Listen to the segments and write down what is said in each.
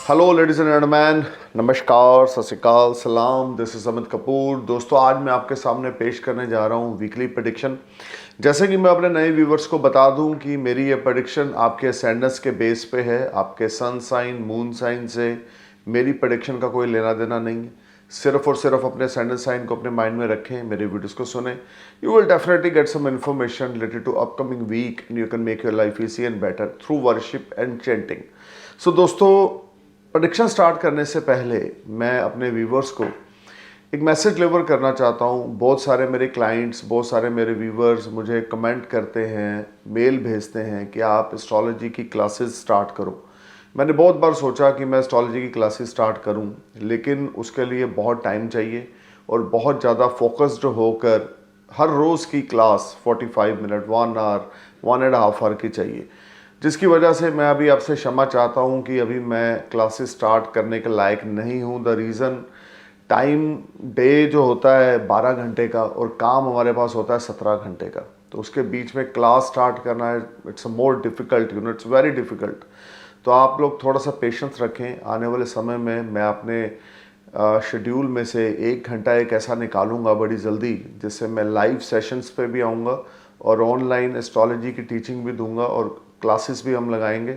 Hello ladies and gentleman, नमस्कार, सत श्री अकाल, सलाम। This is Amit Kapoor. दोस्तों, आज मैं आपके सामने पेश करने जा रहा हूँ वीकली प्रेडिक्शन। जैसे कि मैं अपने नए व्यूवर्स को बता दूं कि मेरी ये प्रेडिक्शन आपके असेंडेंस के बेस पे है। आपके सन साइन, मून साइन से मेरी प्रेडिक्शन का कोई लेना देना नहीं है। सिर्फ और सिर्फ अपने असेंडेंस साइन को अपने माइंड में रखें, मेरे वीडियोस को सुने। You will definitely get some information related to upcoming week and you can make your life easy and better through worship and chanting. So दोस्तों, प्रेडिक्शन स्टार्ट करने से पहले मैं अपने व्यूवर्स को एक मैसेज डिलीवर करना चाहता हूँ। बहुत सारे मेरे क्लाइंट्स, बहुत सारे मेरे व्यूवर्स मुझे कमेंट करते हैं, मेल भेजते हैं कि आप एस्ट्रोलॉजी की क्लासेस स्टार्ट करो। मैंने बहुत बार सोचा कि मैं एस्ट्रोलॉजी की क्लासेस स्टार्ट करूँ, लेकिन उसके लिए बहुत टाइम चाहिए और बहुत ज़्यादा फोकस्ड होकर हर रोज़ की क्लास 45 मिनट, 1 आवर, 1.5 आवर की चाहिए। जिसकी वजह से मैं अभी आपसे क्षमा चाहता हूं कि अभी मैं क्लासेस स्टार्ट करने के लायक नहीं हूं। द रीज़न, टाइम डे जो होता है 12 घंटे का और काम हमारे पास होता है 17 घंटे का, तो उसके बीच में क्लास स्टार्ट करना है, it's a more difficult, it's very difficult. तो आप लोग थोड़ा सा पेशेंस रखें। आने वाले समय में मैं अपने शेड्यूल में से 1 घंटा एक ऐसा निकालूंगा बड़ी जल्दी, जिससे मैं लाइव सेशंस पे भी आऊँगा और ऑनलाइन एस्ट्रोलॉजी की टीचिंग भी दूंगा और क्लासेस भी हम लगाएंगे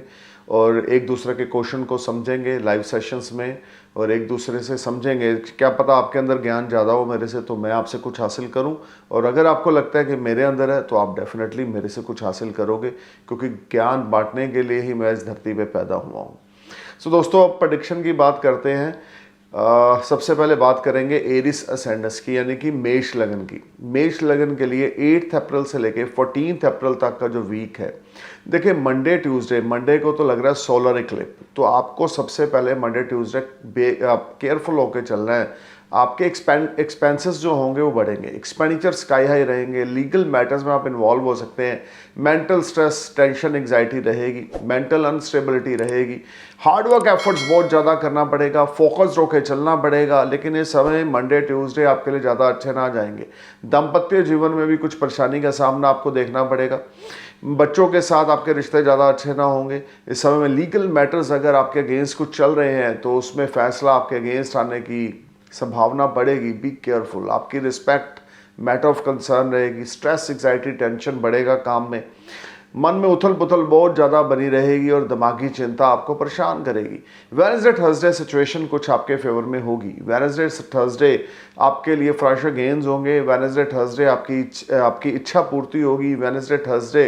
और एक दूसरे के क्वेश्चन को समझेंगे लाइव सेशंस में और एक दूसरे से समझेंगे। क्या पता आपके अंदर ज्ञान ज़्यादा हो मेरे से, तो मैं आपसे कुछ हासिल करूं, और अगर आपको लगता है कि मेरे अंदर है तो आप डेफिनेटली मेरे से कुछ हासिल करोगे, क्योंकि ज्ञान बांटने के लिए ही मैं इस धरती पे पैदा हुआ हूँ। सो दोस्तों, अब प्रेडिक्शन की बात करते हैं। सबसे पहले बात करेंगे एरिस असेंडेंस की, यानी कि मेष लगन की। मेष लगन के लिए 8 अप्रैल से लेके 14 अप्रैल तक का जो वीक है, देखिए मंडे ट्यूसडे, मंडे को तो लग रहा है सोलर इक्लिप, तो आपको सबसे पहले मंडे ट्यूसडे आप केयरफुल होकर चलना है। आपके एक्सपेंसेस जो होंगे वो बढ़ेंगे, एक्सपेंडिचर स्काई हाई रहेंगे, लीगल मैटर्स में आप इन्वॉल्व हो सकते हैं, मेंटल स्ट्रेस, टेंशन, एंग्जाइटी रहेगी, मेंटल अनस्टेबिलिटी रहेगी, हार्डवर्क एफर्ट्स बहुत ज़्यादा करना पड़ेगा, फोकस्ड होकर चलना पड़ेगा। लेकिन ये समय मंडे ट्यूसडे आपके लिए ज़्यादा अच्छे ना जाएंगे। दाम्पत्य जीवन में भी कुछ परेशानी का सामना आपको देखना पड़ेगा। बच्चों के साथ आपके रिश्ते ज़्यादा अच्छे ना होंगे। इस समय में लीगल मैटर्स अगर आपके अगेंस्ट कुछ चल रहे हैं तो उसमें फैसला आपके अगेंस्ट आने की संभावना बढ़ेगी। Be careful. आपकी रिस्पेक्ट मैटर ऑफ कंसर्न रहेगी। स्ट्रेस, एग्जाइटी, टेंशन बढ़ेगा काम में। मन में उथल पुथल बहुत ज़्यादा बनी रहेगी और दिमागी चिंता आपको परेशान करेगी। वेडनेसडे थर्सडे सिचुएशन कुछ आपके फेवर में होगी। वेडनेसडे थर्सडे आपके लिए फाइनेंशियल गेन्स होंगे। वेडनेसडे थर्सडे आपकी इच्छा पूर्ति होगी। वेडनेसडे थर्सडे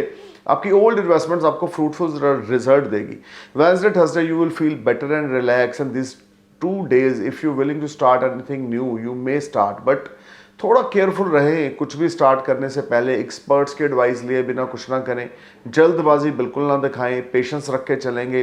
आपकी ओल्ड इन्वेस्टमेंट्स आपको फ्रूटफुल रिजल्ट देगी। Wednesday Thursday you will feel better and relax, and this 2 days if you willing to start anything new you may start, but थोड़ा careful रहें। कुछ भी स्टार्ट करने से पहले एक्सपर्ट्स की एडवाइस लिए बिना कुछ ना करें। जल्दबाजी बिल्कुल ना दिखाएं, पेशेंस रख के चलेंगे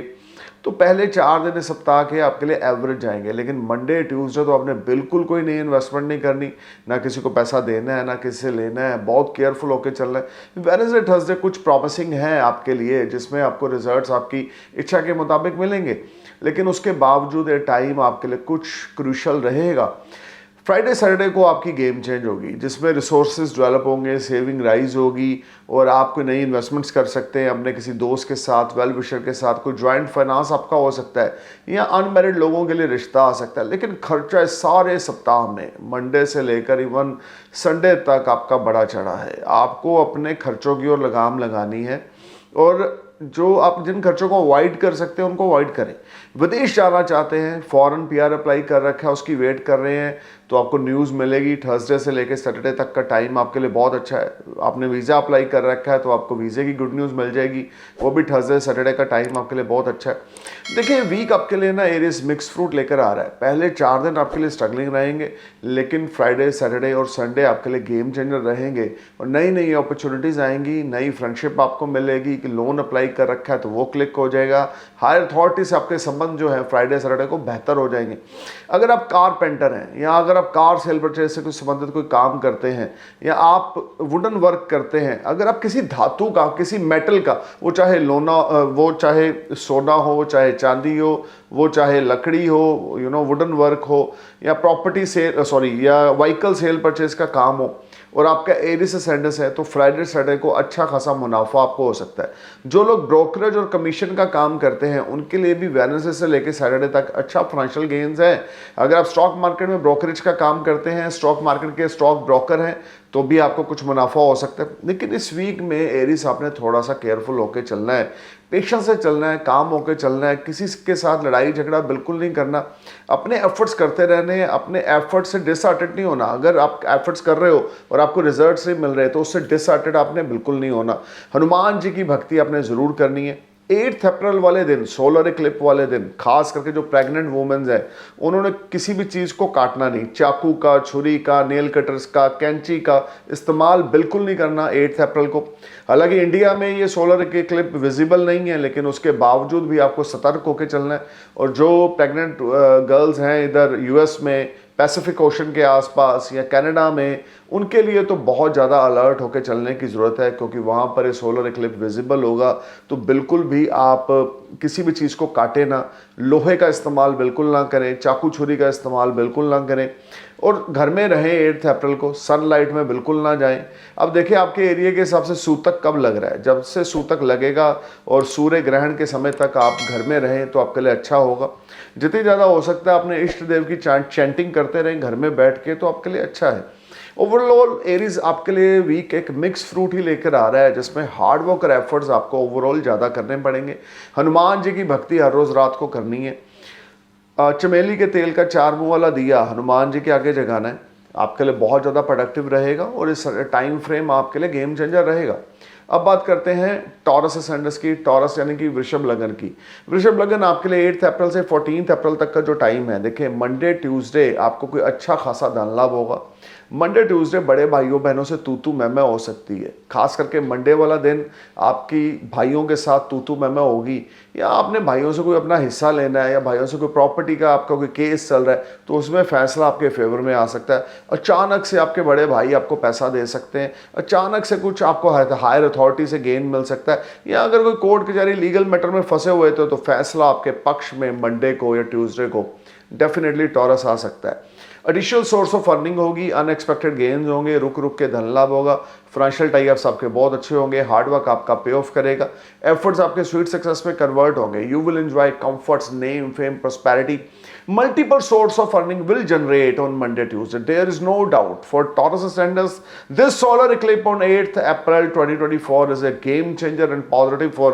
तो पहले 4 दिन इस सप्ताह के आपके लिए एवरेज जाएंगे। लेकिन मंडे ट्यूसडे तो आपने बिल्कुल कोई नई इन्वेस्टमेंट नहीं करनी, ना किसी को पैसा देना है, ना किसी से लेना है। बहुत केयरफुल होकर चलना है। वेडनेसडे थर्सडे कुछ प्रॉमिसिंग है आपके लिए, जिसमें आपको रिजल्ट्स आपकी इच्छा के मुताबिक मिलेंगे, लेकिन उसके बावजूद ये टाइम आपके लिए कुछ क्रूशल रहेगा। फ्राइडे सैटरडे को आपकी गेम चेंज होगी, जिसमें रिसोर्सेज डेवलप होंगे, सेविंग राइज होगी और आप कोई नई इन्वेस्टमेंट्स कर सकते हैं अपने किसी दोस्त के साथ, वेल विशर के साथ। कोई ज्वाइंट फाइनेंस आपका हो सकता है या अनमैरिड लोगों के लिए रिश्ता आ सकता है। लेकिन खर्चा इस सारे सप्ताह में मंडे से लेकर इवन संडे तक आपका बढ़ा चढ़ा है। आपको अपने खर्चों की ओर लगाम लगानी है और जो आप जिन खर्चों को अवॉइड कर सकते हैं उनको अवॉइड करें। विदेश जाना चाहते हैं, फॉरेन पीआर अप्लाई कर रखा है, उसकी वेट कर रहे हैं, तो आपको न्यूज़ मिलेगी। थर्सडे से लेकर सैटरडे तक का टाइम आपके लिए बहुत अच्छा है। आपने वीज़ा अप्लाई कर रखा है तो आपको वीज़े की गुड न्यूज़ मिल जाएगी, वो भी थर्सडे सैटरडे का टाइम आपके लिए बहुत अच्छा है। देखिए, वीक आपके लिए ना एरियस मिक्स फ्रूट लेकर आ रहा है। पहले 4 दिन आपके लिए स्ट्रगलिंग रहेंगे, लेकिन फ्राइडे सैटरडे और संडे आपके लिए गेम चेंजर रहेंगे और नई नई अपॉर्चुनिटीज़ आएंगी, नई फ्रेंडशिप आपको मिलेगी कि लोन अप्लाई कर रखा है तो वो क्लिक हो जाएगा। हायर अथॉरिटी से आपके संबंध जो है फ्राइडे सैटरडे को बेहतर हो जाएंगे। अगर आप कारपेंटर हैं या अगर आप कार सेल परचेज से कुछ संबंधित कोई काम करते हैं या आप वुडन वर्क करते हैं, अगर आप किसी धातु का, किसी मेटल का, वो चाहे लोना, वो चाहे सोना हो, चाहे चांदी हो, वो चाहे लकड़ी हो, वुडन वर्क हो, या प्रॉपर्टी सेल या व्हीकल सेल परचेज का काम हो, और आपका एरिस असेंडेंस है तो फ्राइडे सैटरडे को अच्छा खासा मुनाफा आपको हो सकता है। जो लोग ब्रोकरेज और कमीशन का काम करते हैं उनके लिए भी वेडनेसडे से लेकर सैटरडे तक अच्छा फाइनेंशियल गेन्स है। अगर आप स्टॉक मार्केट में ब्रोकरेज का काम करते हैं, स्टॉक मार्केट के स्टॉक ब्रोकर हैं, तो भी आपको कुछ मुनाफा हो सकता है। लेकिन इस वीक में एरिस आपने थोड़ा सा केयरफुल होकर चलना है, पेशेंस से चलना है, काम होकर चलना है, किसी के साथ लड़ाई झगड़ा बिल्कुल नहीं करना, अपने एफर्ट्स करते रहने हैं, अपने एफर्ट्स से डिसहार्टेड नहीं होना। अगर आप एफर्ट्स कर रहे हो और आपको रिजल्ट्स नहीं मिल रहे तो उससे डिसहार्टेड आपने बिल्कुल नहीं होना। हनुमान जी की भक्ति आपने ज़रूर करनी है। 8 अप्रैल वाले दिन, सोलर इक्लिप वाले दिन, खास करके जो प्रेग्नेंट वुमेन्स है उन्होंने किसी भी चीज़ को काटना नहीं, चाकू का, छुरी का, नेल कटर्स का, कैंची का इस्तेमाल बिल्कुल नहीं करना 8 अप्रैल को। हालांकि इंडिया में ये सोलर इक्लिप विजिबल नहीं है, लेकिन उसके बावजूद भी आपको सतर्क होकर चलना है। और जो प्रेग्नेंट गर्ल्स हैं इधर यूएस में, पैसिफिक ओशन के आसपास या कनाडा में, उनके लिए तो बहुत ज़्यादा अलर्ट होकर चलने की ज़रूरत है, क्योंकि वहाँ पर ये सोलर इक्लिप विजिबल होगा। तो बिल्कुल भी आप किसी भी चीज़ को काटे ना, लोहे का इस्तेमाल बिल्कुल ना करें, चाकू छुरी का इस्तेमाल बिल्कुल ना करें, और घर में रहें 8 अप्रैल को, सनलाइट में बिल्कुल ना जाएं। अब देखिए आपके एरिया के हिसाब से सूतक कब लग रहा है, जब से सूतक लगेगा और सूर्य ग्रहण के समय तक आप घर में रहें तो आपके लिए अच्छा होगा। जितनी ज़्यादा हो सकता है अपने इष्ट देव की चैंटिंग करते रहें घर में बैठ के, तो आपके लिए अच्छा है। ओवरऑल एरीज आपके लिए वीक एक मिक्स फ्रूट ही लेकर आ रहा है, जिसमें हार्ड वर्क और एफर्ट्स आपको ओवरऑल ज़्यादा करने पड़ेंगे। हनुमान जी की भक्ति हर रोज़ रात को करनी है। चमेली के तेल का 4 मुंह वाला दिया हनुमान जी के आगे जगाना है, आपके लिए बहुत ज़्यादा प्रोडक्टिव रहेगा और इस टाइम फ्रेम आपके लिए गेम चेंजर रहेगा। अब बात करते हैं टॉरस असेंडेंस की, टॉरस यानी कि वृषभ लगन की। वृषभ लगन आपके लिए 8 अप्रैल से 14 अप्रैल तक का जो टाइम है, देखिए मंडे ट्यूसडे आपको कोई अच्छा खासा धन लाभ होगा। मंडे ट्यूसडे बड़े भाइयों बहनों से तू मैं हो सकती है, खास करके मंडे वाला दिन आपकी भाइयों के साथ तू मैं होगी, या आपने भाइयों से कोई अपना हिस्सा लेना है, या भाइयों से कोई प्रॉपर्टी का आपका कोई केस चल रहा है तो उसमें फैसला आपके फेवर में आ सकता है। अचानक से आपके बड़े भाई आपको पैसा दे सकते हैं, अचानक से कुछ आपको हायर अथॉरिटी से गेन मिल सकता है, या अगर कोई कोर्ट कचहरी लीगल मैटर में फंसे हुए थे तो फैसला आपके पक्ष में मंडे को या ट्यूसडे को डेफिनेटली टॉरस आ सकता है। एडिशनल सोर्स ऑफ अर्निंग होगी, अनएक्सपेक्टेड गेन्स होंगे, रुक रुक के धन लाभ होगा, फाइनेंशियल टाइप्स आपके बहुत अच्छे होंगे, हार्डवर्क आपका पे ऑफ करेगा, एफर्ट्स आपके स्वीट सक्सेस में कन्वर्ट होंगे, you will enjoy comforts, name, fame, prosperity, multiple source of earning will generate on Monday, Tuesday. There is no doubt for Taurus ascendants. This solar eclipse on 8th April 2024 is a game changer and positive for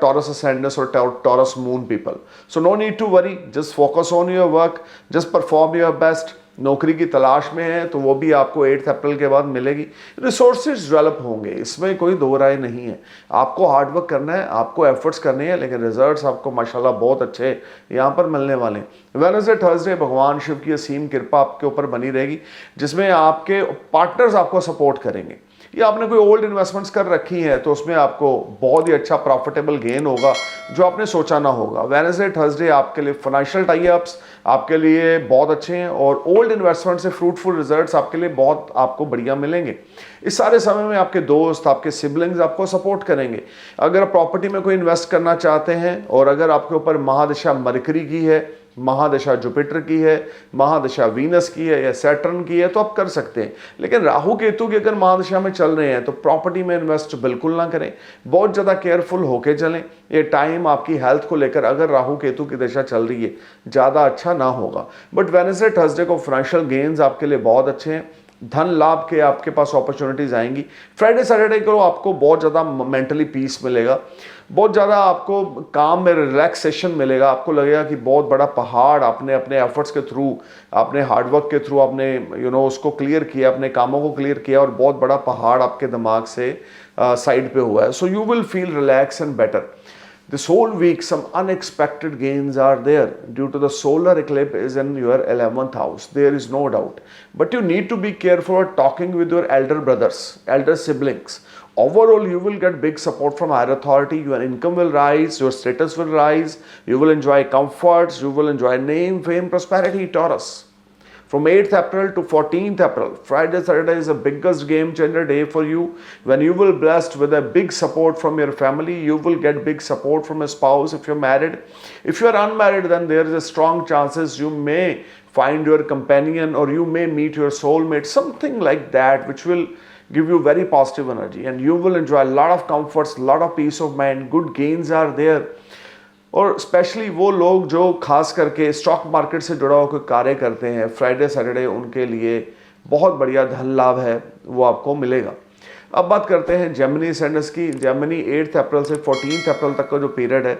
Taurus ascendants or Taurus moon people. So no need to worry. Just focus on your work. Just perform your best. नौकरी की तलाश में है तो वो भी आपको 8 अप्रैल के बाद मिलेगी। रिसोर्सेज डेवलप होंगे, इसमें कोई दो राय नहीं है। आपको हार्डवर्क करना है, आपको एफर्ट्स करने हैं, लेकिन रिजल्ट्स आपको माशाल्लाह बहुत अच्छे यहाँ पर मिलने वाले हैं। वेडनेसडे थर्सडे भगवान शिव की असीम कृपा आपके ऊपर बनी रहेगी, जिसमें आपके पार्टनर्स आपको सपोर्ट करेंगे, या आपने कोई ओल्ड इन्वेस्टमेंट्स कर रखी हैं तो उसमें आपको बहुत ही अच्छा प्रॉफिटेबल गेन होगा जो आपने सोचा ना होगा। वेडनेसडे थर्सडे आपके लिए फाइनेंशियल टाई अप्स आपके लिए बहुत अच्छे हैं, और ओल्ड इन्वेस्टमेंट से फ्रूटफुल रिजल्ट्स आपके लिए बहुत आपको बढ़िया मिलेंगे। इस सारे समय में आपके दोस्त, आपके सिबलिंग्स आपको सपोर्ट करेंगे। अगर आप प्रॉपर्टी में कोई इन्वेस्ट करना चाहते हैं और अगर आपके ऊपर महादशा मरकरी की है, महादशा जुपिटर की है, महादशा वीनस की है या सैटर्न की है तो आप कर सकते हैं। लेकिन राहु केतु की अगर महादशा में चल रहे हैं तो प्रॉपर्टी में इन्वेस्ट बिल्कुल ना करें, बहुत ज़्यादा केयरफुल होके चलें। ये टाइम आपकी हेल्थ को लेकर अगर राहु केतु की दशा चल रही है ज़्यादा अच्छा ना होगा। बट वेडनेसडे थर्सडे को फाइनेंशियल गेन्स आपके लिए बहुत अच्छे हैं, धन लाभ के आपके पास अपॉर्चुनिटीज आएंगी। फ्राइडे सैटरडे को आपको बहुत ज़्यादा मेंटली पीस मिलेगा, बहुत ज़्यादा आपको काम में रिलैक्सेशन मिलेगा। आपको लगेगा कि बहुत बड़ा पहाड़ आपने अपने एफर्ट्स के थ्रू, अपने हार्डवर्क के थ्रू आपने उसको क्लियर किया, अपने कामों को क्लियर किया, और बहुत बड़ा पहाड़ आपके दिमाग से साइड पे हुआ है। So you will feel relax and better. This whole week, some unexpected gains are there due to the solar eclipse is in your 11th house. There is no doubt. But you need to be careful talking with your elder brothers, elder siblings. Overall, you will get big support from higher authority. Your income will rise, your status will rise, you will enjoy comforts, you will enjoy name, fame, prosperity, Taurus. From 8th April to 14th April, Friday, Saturday is the biggest game changer day for you. When you will blessed with a big support from your family, you will get big support from a spouse if you're married. If you're unmarried, then there is a strong chances you may find your companion or you may meet your soulmate, something like that, which will give you very positive energy and you will enjoy a lot of comforts, a lot of peace of mind, good gains are there. और specially वो लोग जो खास करके stock market से जुड़ा हुआ कोई कार्य करते हैं, फ्राइडे सैटरडे उनके लिए बहुत बढ़िया धन लाभ है, वो आपको मिलेगा। अब बात करते हैं जेमिनी सेंडस की। जेमिनी 8 अप्रैल से 14 अप्रैल तक का जो पीरियड है,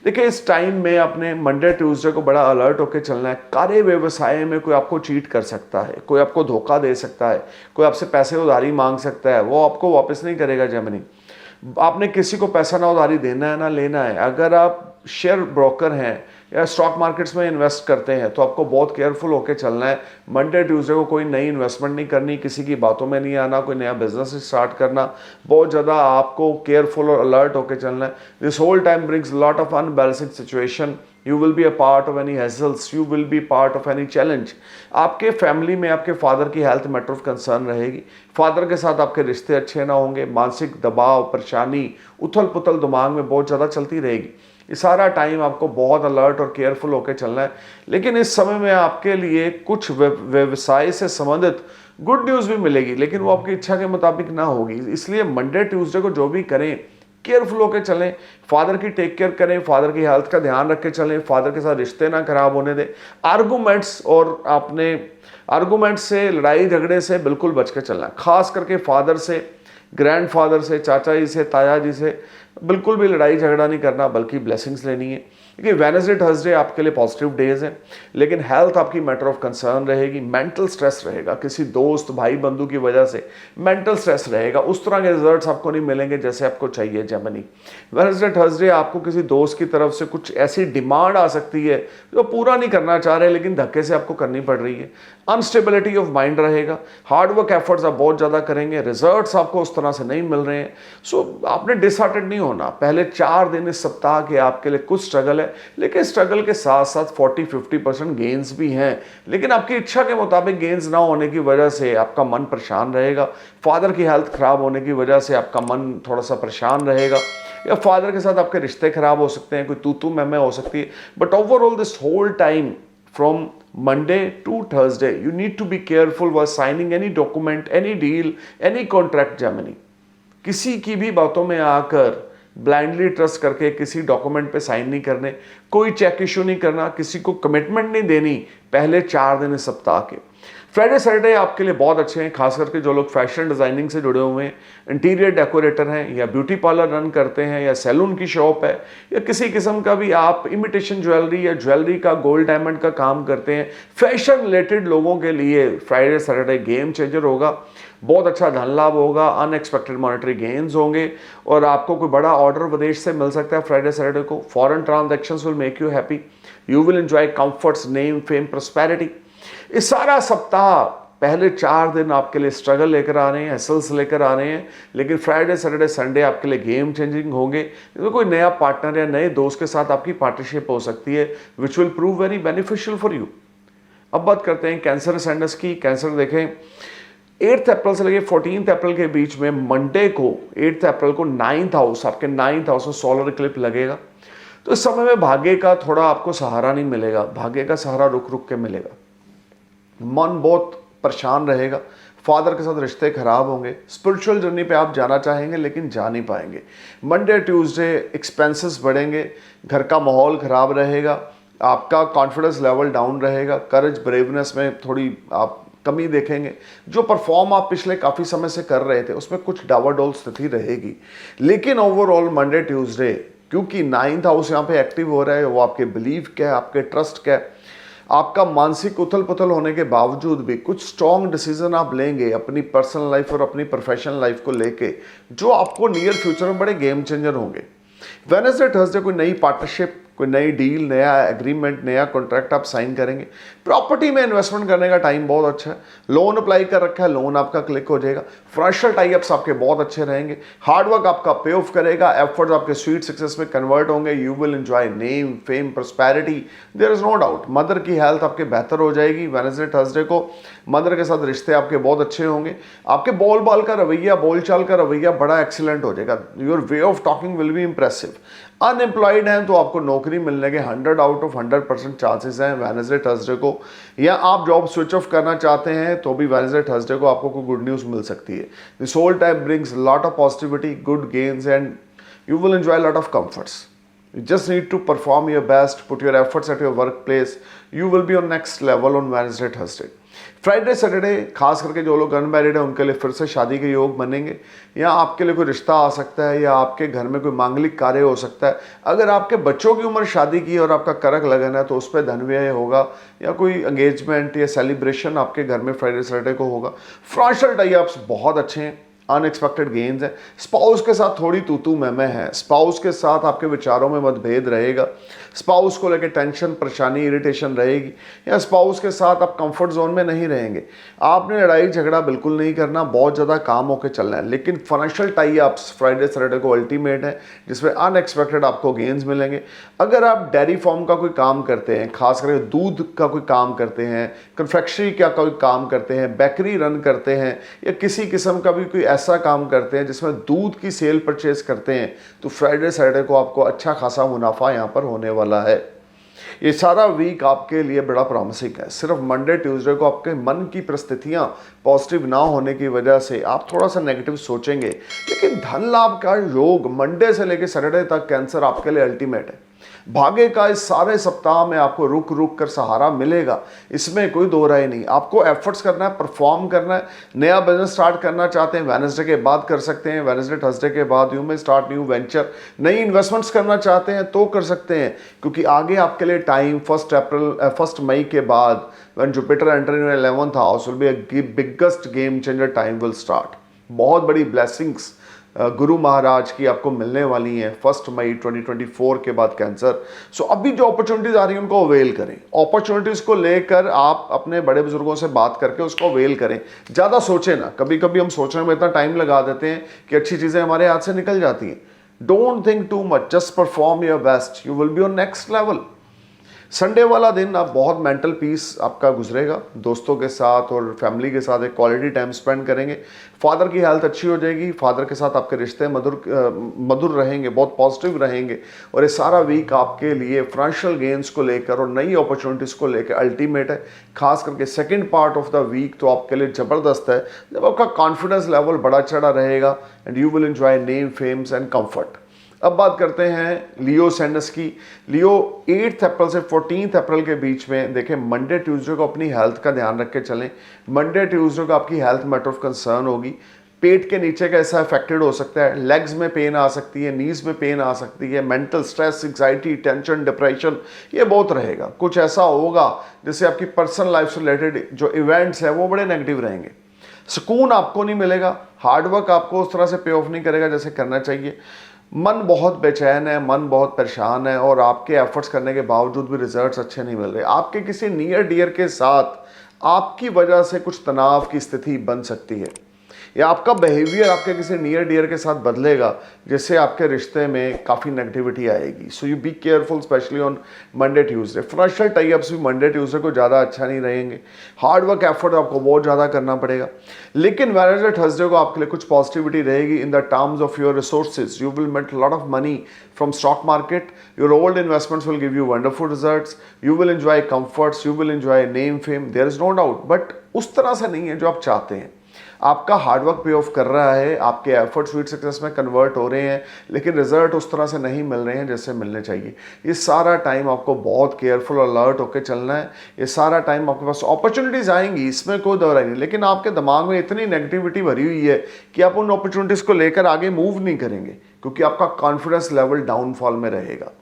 देखिए इस टाइम में आपने मंडे ट्यूसडे को बड़ा अलर्ट होकर चलना है। कार्य व्यवसाय में कोई आपको चीट कर सकता है, कोई आपको धोखा दे सकता है, कोई आपसे पैसे उधारी मांग सकता है, वो आपको वापस नहीं करेगा। जेमिनी, आपने किसी को पैसा ना उधारी देना है ना लेना है। अगर आप शेयर ब्रोकर हैं या स्टॉक मार्केट्स में इन्वेस्ट करते हैं तो आपको बहुत केयरफुल होकर चलना है। मंडे ट्यूसडे को कोई नई इन्वेस्टमेंट नहीं करनी, किसी की बातों में नहीं आना, कोई नया बिजनेस स्टार्ट करना, बहुत ज़्यादा आपको केयरफुल और अलर्ट होकर चलना है। This whole time brings lot of unbalancing situation. You will be a part of any hassles, you will be part of any challenge. आपके फैमिली में आपके फादर की हेल्थ मैटर ऑफ कंसर्न रहेगी। Father के साथ आपके रिश्ते अच्छे ना होंगे, मानसिक दबाव, परेशानी, उथल पुथल दिमाग में बहुत ज़्यादा चलती रहेगी। ये सारा टाइम आपको बहुत अलर्ट और केयरफुल होकर चलना है। लेकिन इस समय में आपके लिए कुछ व्यवसाय से संबंधित गुड न्यूज़ भी मिलेगी, लेकिन वो आपकी इच्छा के मुताबिक ना होगी। इसलिए मंडे ट्यूसडे को जो भी करें केयरफुल होकर चलें, फादर की टेक केयर करें, फादर की हेल्थ का ध्यान रख के चलें, फादर के साथ रिश्ते ना खराब होने दें। आर्गूमेंट्स और आपने आर्गूमेंट्स से, लड़ाई झगड़े से बिल्कुल बच के चलना है। खास करके फादर से, ग्रैंडफादर से, चाचा जी से, ताया जी से बिल्कुल भी लड़ाई झगड़ा नहीं करना, बल्कि ब्लेसिंग्स लेनी है। क्योंकि वेडनेसडे थर्सडे आपके लिए पॉजिटिव डेज हैं, लेकिन हेल्थ आपकी मैटर ऑफ कंसर्न रहेगी। मेंटल स्ट्रेस रहेगा, किसी दोस्त भाई बंधु की वजह से मेंटल स्ट्रेस रहेगा। उस तरह के रिजल्ट्स आपको नहीं मिलेंगे जैसे आपको चाहिए। जेमिनी, वेडनेसडे थर्सडे आपको किसी दोस्त की तरफ से कुछ ऐसी डिमांड आ सकती है जो पूरा नहीं करना चाह रहे, लेकिन धक्के से आपको करनी पड़ रही है। अनस्टेबिलिटी ऑफ माइंड रहेगा, हार्डवर्क एफर्ट्स आप बहुत ज़्यादा करेंगे, रिजल्ट्स आपको उस तरह से नहीं मिल रहे हैं। सो आपने डिसहार्टेड नहीं होना। पहले 4 दिन इस सप्ताह के आपके लिए कुछ स्ट्रगल है, लेकिन स्ट्रगल के साथ साथ 40-50% गेन्स भी हैं। लेकिन आपकी इच्छा के मुताबिक गेन्स ना होने की वजह से आपका मन परेशान रहेगा। फादर की हेल्थ खराब होने की वजह से आपका मन थोड़ा सा परेशान रहेगा, या फादर के साथ आपके रिश्ते खराब हो सकते हैं, कोई तू मैं हो सकती है। But overall this whole time from Monday to Thursday, you need to be careful while signing any document, any deal, any contract. Gemini, किसी की भी बातों में आकर ब्लाइंडली ट्रस्ट करके किसी डॉक्यूमेंट पे साइन नहीं करने, कोई चेक इशू नहीं करना, किसी को कमिटमेंट नहीं देनी पहले 4 दिन इस सप्ताह के। फ्राइडे सैटरडे आपके लिए बहुत अच्छे हैं, खास करके जो लोग फैशन डिज़ाइनिंग से जुड़े हुए हैं, इंटीरियर डेकोरेटर हैं, या ब्यूटी पार्लर रन करते हैं, या सैलून की शॉप है, या किसी किस्म का भी आप इमिटेशन ज्वेलरी या ज्वेलरी का गोल्ड डायमंड का काम करते हैं। फैशन रिलेटेड लोगों के लिए फ्राइडे सैटरडे गेम चेंजर होगा। बहुत अच्छा धन लाभ होगा, अनएक्सपेक्टेड मॉनेटरी गेन्स होंगे, और आपको कोई बड़ा ऑर्डर विदेश से मिल सकता है फ्राइडे सैटरडे को। Foreign transactions will make you happy, you will enjoy comforts, name, fame, prosperity. इस सारा सप्ताह पहले 4 दिन आपके लिए स्ट्रगल लेकर आ रहे हैं, हैसल्स लेकर आ रहे हैं, लेकिन फ्राइडे सैटरडे संडे आपके लिए गेम चेंजिंग होंगे। तो कोई नया पार्टनर या नए दोस्त के साथ आपकी पार्टनरशिप हो सकती है, which will prove very beneficial for you. अब बात करते हैं कैंसर सेंडस की। कैंसर देखें, 8 अप्रैल से लेकर 14 अप्रैल के बीच में मंडे को 8 अप्रैल को 9th हाउस, आपके 9th हाउस में सोलर इक्लिप्स लगेगा। तो इस समय में भाग्य का थोड़ा आपको सहारा नहीं मिलेगा, भाग्य का सहारा रुक रुक के मिलेगा। मन बहुत परेशान रहेगा, फादर के साथ रिश्ते खराब होंगे, स्पिरिचुअल जर्नी पे आप जाना चाहेंगे लेकिन जा नहीं पाएंगे। मंडे ट्यूसडे एक्सपेंसेस बढ़ेंगे, घर का माहौल खराब रहेगा, आपका कॉन्फिडेंस लेवल डाउन रहेगा, करेज ब्रेवनेस में थोड़ी आप कमी देखेंगे। जो परफॉर्म आप पिछले काफ़ी समय से कर रहे थे उसमें कुछ डावाडोल स्थिति रहेगी। लेकिन ओवरऑल मंडे ट्यूसडे, क्योंकि 9th हाउस यहाँ पे एक्टिव हो रहा है, वो आपके बिलीव क्या है, आपके ट्रस्ट क्या है, आपका मानसिक उथल पुथल होने के बावजूद भी कुछ स्ट्रॉन्ग डिसीजन आप लेंगे अपनी पर्सनल लाइफ और अपनी प्रोफेशनल लाइफ को लेके, जो आपको नियर फ्यूचर में बड़े गेम चेंजर होंगे। वेडनेसडे थर्सडे कोई नई पार्टनरशिप, कोई नई डील, नया एग्रीमेंट, नया कॉन्ट्रैक्ट आप साइन करेंगे। प्रॉपर्टी में इन्वेस्टमेंट करने का टाइम बहुत अच्छा है। लोन अप्लाई कर रखा है, लोन आपका क्लिक हो जाएगा। फाइनेंशियल टाई अप्स आपके बहुत अच्छे रहेंगे। हार्डवर्क आपका पे ऑफ करेगा, एफर्ट्स आपके स्वीट सक्सेस में कन्वर्ट होंगे। You will enjoy name, fame, prosperity, there is no doubt. Mother की हेल्थ आपके बेहतर हो जाएगी। वेडनेसडे थर्सडे को मदर के साथ रिश्ते आपके बहुत अच्छे होंगे। आपके बोल बाल का रवैया, बोलचाल का रवैया बड़ा एक्सीलेंट हो जाएगा। Your way of talking will be impressive. Unemployed हैं तो आपको नौकरी मिलने के 100 आउट ऑफ 100% चांसेस हैं वेडनेसडे थर्सडे को। या आप जॉब स्विच ऑफ करना चाहते हैं तो भी वेडनेसडे थर्सडे को आपको कोई गुड न्यूज़ मिल सकती है। This whole time brings lot of positivity, good gains and you will enjoy a lot of comforts. You just need to perform your best, put your efforts at your workplace. You will be on next level on Wednesday, Thursday. Friday Saturday खास करके जो लोग unmarried हैं उनके लिए फिर से शादी के योग बनेंगे, या आपके लिए कोई रिश्ता आ सकता है, या आपके घर में कोई मांगलिक कार्य हो सकता है। अगर आपके बच्चों की उम्र शादी की और आपका करक लगन है तो उस पर धन व्यय होगा, या कोई एंगेजमेंट या सेलिब्रेशन आपके घर में फ्राइडे सैटरडे को होगा। फाइनेंशियल टाई अप्स बहुत अच्छे हैं, अनएक्सपेक्टेड गेन्स है। स्पाउस के साथ थोड़ी तू मैं है। स्पाउस के साथ आपके विचारों में मतभेद रहेगा। स्पाउस को लेकर टेंशन, परेशानी, इरिटेशन रहेगी, या स्पाउस के साथ आप कंफर्ट जोन में नहीं रहेंगे। आपने लड़ाई झगड़ा बिल्कुल नहीं करना, बहुत ज़्यादा काम होकर चलना है। लेकिन financial tie ups Friday Saturday को अल्टीमेट है, जिसमें अनएक्सपेक्टेड आपको गेन्स मिलेंगे। अगर आप डेयरी फार्म का कोई काम करते हैं, खास करके दूध का कोई काम करते हैं, कन्फेक्शनरी का कोई काम करते हैं, बेकरी रन करते हैं, या किसी किस्म का भी कोई ऐसा काम करते हैं जिसमें दूध की सेल परचेज करते हैं, तो फ्राइडे सैटरडे को आपको अच्छा खासा मुनाफा यहाँ पर होने वाला है। ये सारा वीक आपके लिए बड़ा प्रॉमिसिंग है। सिर्फ मंडे ट्यूसडे को आपके मन की परिस्थितियां पॉजिटिव ना होने की वजह से आप थोड़ा सा नेगेटिव सोचेंगे। लेकिन धन लाभ का योग मंडे से लेकर सैटरडे तक कैंसर आपके लिए अल्टीमेट है। भाग्य का इस सारे सप्ताह में आपको रुक रुक कर सहारा मिलेगा, इसमें कोई दो राय नहीं। आपको एफर्ट्स करना है, परफॉर्म करना है। नया बिजनेस स्टार्ट करना चाहते हैं, वेडनेसडे के बाद कर सकते हैं। वेडनेसडे थर्सडे के बाद यू में स्टार्ट न्यू वेंचर। नई इन्वेस्टमेंट्स करना चाहते हैं तो कर सकते हैं, क्योंकि आगे आपके लिए टाइम 1 मई के बाद when Jupiter enter in 11th house will be a biggest game changer time will start. बहुत बड़ी ब्लेसिंग्स गुरु महाराज की आपको मिलने वाली हैं 1 मई 2024 के बाद कैंसर। सो अभी जो अपॉर्चुनिटीज आ रही हैं उनको अवेल करें। अपॉर्चुनिटीज को लेकर आप अपने बड़े बुजुर्गों से बात करके उसको अवेल करें। ज़्यादा सोचें ना। कभी कभी हम सोचने में इतना टाइम लगा देते हैं कि अच्छी चीज़ें हमारे हाथ से निकल जाती हैं। Don't think too much, just perform your best, you will be on next level. Sunday वाला दिन आप बहुत मेंटल पीस आपका गुजरेगा। दोस्तों के साथ और फैमिली के साथ एक क्वालिटी टाइम स्पेंड करेंगे। फादर की हेल्थ अच्छी हो जाएगी। फादर के साथ आपके रिश्ते मधुर रहेंगे, बहुत पॉजिटिव रहेंगे। और ये सारा वीक आपके लिए फाइनेंशियल गेन्स को लेकर और नई अपॉर्चुनिटीज़ को लेकर अल्टीमेट है। खास करके second part of the week तो आपके लिए ज़बरदस्त है, जब आपका कॉन्फिडेंस लेवल बड़ा चढ़ा रहेगा and you will enjoy name, famous and comfort. अब बात करते हैं लियो सैंडस की। लियो 8 अप्रैल से 14 अप्रैल के बीच में देखें, मंडे ट्यूसडे को अपनी हेल्थ का ध्यान रख के चलें। मंडे ट्यूसडे को आपकी हेल्थ मैटर ऑफ कंसर्न होगी। पेट के नीचे का ऐसा अफेक्टेड हो सकता है, लेग्स में पेन आ सकती है, नीज में पेन आ सकती है, mental stress, anxiety, tension, depression ये बहुत रहेगा। कुछ ऐसा होगा जिससे आपकी पर्सनल लाइफ से रिलेटेड जो इवेंट्स हैं वो बड़े नेगेटिव रहेंगे। सुकून आपको नहीं मिलेगा। हार्डवर्क आपको उस तरह से पे ऑफ नहीं करेगा जैसे करना चाहिए। मन बहुत बेचैन है, मन बहुत परेशान है, और आपके एफर्ट्स करने के बावजूद भी रिजल्ट्स अच्छे नहीं मिल रहे। आपके किसी नियर डियर के साथ आपकी वजह से कुछ तनाव की स्थिति बन सकती है, या आपका बिहेवियर आपके किसी नियर डियर के साथ बदलेगा जिससे आपके रिश्ते में काफ़ी नेगेटिविटी आएगी। So you be careful specially on Monday Tuesday. Financial tie ups भी मंडे ट्यूसडे को ज़्यादा अच्छा नहीं रहेंगे। हार्ड वर्क एफर्ट आपको बहुत ज़्यादा करना पड़ेगा। लेकिन वेडनेसडे थर्सडे को आपके लिए कुछ पॉजिटिविटी रहेगी in the terms of your resources. You will make lot of money from stock market. Your old investments will give you wonderful results. You will enjoy comforts, you will enjoy name, fame, there is no doubt. But उस तरह से नहीं है जो आप चाहते हैं। आपका हार्डवर्क पे ऑफ कर रहा है, आपके एफर्ट स्वीट सक्सेस में कन्वर्ट हो रहे हैं, लेकिन रिजल्ट उस तरह से नहीं मिल रहे हैं जैसे मिलने चाहिए। ये सारा टाइम आपको बहुत केयरफुल अलर्ट होकर चलना है। ये सारा टाइम आपके पास अपॉर्चुनिटीज़ आएंगी, इसमें कोई दौरा नहीं, लेकिन आपके दिमाग में इतनी नेगेटिविटी भरी हुई है कि आप उन अपॉर्चुनिटीज़ को लेकर आगे मूव नहीं करेंगे, क्योंकि आपका कॉन्फिडेंस लेवल डाउनफॉल में रहेगा।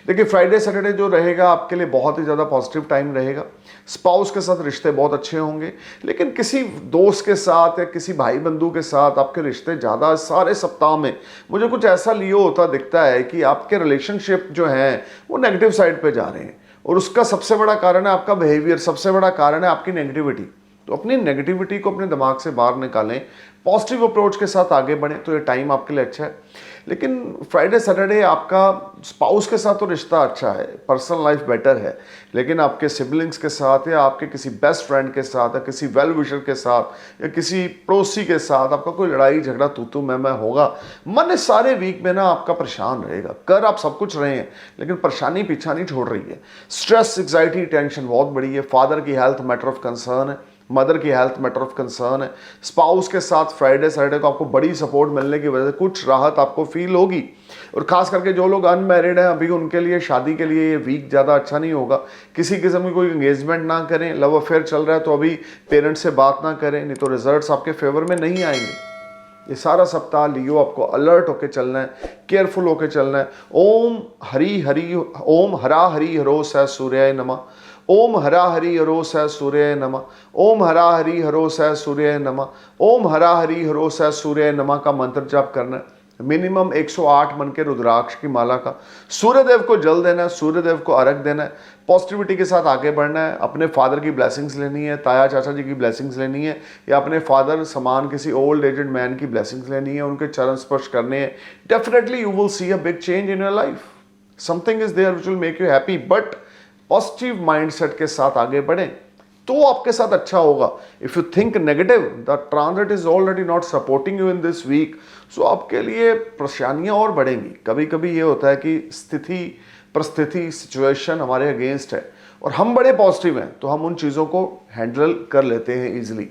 देखिए फ्राइडे सैटरडे जो रहेगा आपके लिए बहुत ही ज़्यादा पॉजिटिव टाइम रहेगा। स्पाउस के साथ रिश्ते बहुत अच्छे होंगे, लेकिन किसी दोस्त के साथ या किसी भाई बंधु के साथ आपके रिश्ते ज़्यादा सारे सप्ताह में मुझे कुछ ऐसा लियो होता दिखता है कि आपके रिलेशनशिप जो हैं वो नेगेटिव साइड पे जा रहे हैं, और उसका सबसे बड़ा कारण है आपका बिहेवियर, सबसे बड़ा कारण है आपकी नेगेटिविटी। तो अपनी नेगेटिविटी को अपने दिमाग से बाहर निकालें, पॉजिटिव अप्रोच के साथ आगे बढ़ें, तो ये टाइम आपके लिए अच्छा है। लेकिन फ्राइडे सैटरडे आपका स्पाउस के साथ तो रिश्ता अच्छा है, पर्सनल लाइफ बेटर है, लेकिन आपके सिबलिंग्स के साथ या आपके किसी बेस्ट फ्रेंड के साथ या किसी वेल विशर के साथ या किसी पड़ोसी के साथ आपका कोई लड़ाई झगड़ा तू मैं होगा। मन इस सारे वीक में ना आपका परेशान रहेगा, कर आप सब कुछ रहे हैं लेकिन परेशानी पीछा नहीं छोड़ रही है। स्ट्रेस, एग्जाइटी, टेंशन बहुत बड़ी है। फादर की हेल्थ मैटर ऑफ कंसर्न है, मदर की हेल्थ मैटर ऑफ कंसर्न है। स्पाउस के साथ फ्राइडे सैटरडे को आपको बड़ी सपोर्ट मिलने की वजह से कुछ राहत आपको फील होगी, और खास करके जो लोग अनमैरिड हैं अभी उनके लिए शादी के लिए ये वीक ज़्यादा अच्छा नहीं होगा। किसी किस्म की कोई एंगेजमेंट ना करें, लव अफेयर चल रहा है तो अभी पेरेंट्स से बात ना करें, नहीं तो रिजल्ट्स आपके फेवर में नहीं आएंगे। ये सारा सप्ताह लियो आपको अलर्ट होकर चलना है, केयरफुल होकर चलना है। ओम हरा हरि हरो सह सूर्याय नमः, ओम हरा हरि हरो सह सूर्याय नमः, ओम हरा हरि हरो सह सूर्याय नमः, ओम हरा हरि हरो सह सूर्याय नमः का मंत्र जाप करना है। मिनिमम 108 मन के रुद्राक्ष की माला का। सूर्यदेव को जल देना है, सूर्यदेव को अर्घ देना है, पॉजिटिविटी के साथ आगे बढ़ना है। अपने फादर की ब्लेसिंग्स लेनी है, ताया चाचा जी की ब्लेसिंग्स लेनी है, या अपने फादर समान किसी ओल्ड एजेड मैन की ब्लेसिंग्स लेनी है, उनके चरण स्पर्श करने हैं। Definitely you will see a big change in your life. Something is there which will make you happy, but positive mindset के साथ आगे बढ़ें तो आपके साथ अच्छा होगा। If you think negative, the transit is already not supporting you in this week, so आपके लिए परेशानियां और बढ़ेंगी। कभी कभी ये होता है कि स्थिति, परिस्थिति, सिचुएशन हमारे अगेंस्ट है और हम बड़े पॉजिटिव हैं तो हम उन चीज़ों को हैंडल कर लेते हैं ईजिली।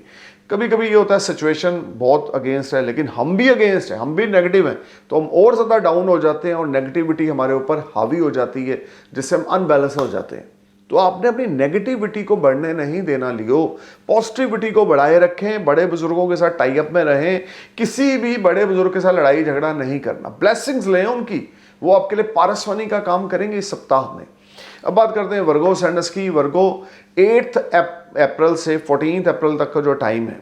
कभी कभी ये होता है सिचुएशन बहुत अगेंस्ट है लेकिन हम भी अगेंस्ट हैं, हम भी नेगेटिव हैं, तो हम और ज़्यादा डाउन हो जाते हैं और नेगेटिविटी हमारे ऊपर हावी हो जाती है, जिससे हम अनबैलेंस हो जाते हैं। तो आपने अपनी नेगेटिविटी को बढ़ने नहीं देना लियो, पॉजिटिविटी को बढ़ाए रखें, बड़े बुजुर्गों के साथ टाई अप में रहें, किसी भी बड़े बुजुर्ग के साथ लड़ाई झगड़ा नहीं करना, ब्लेसिंग्स लें उनकी, वो आपके लिए पारसवानी का काम करेंगे इस सप्ताह में। अब बात करते हैं वर्गो सैंडस की। वर्गो 8 अप्रैल से 14 अप्रैल तक का जो टाइम है,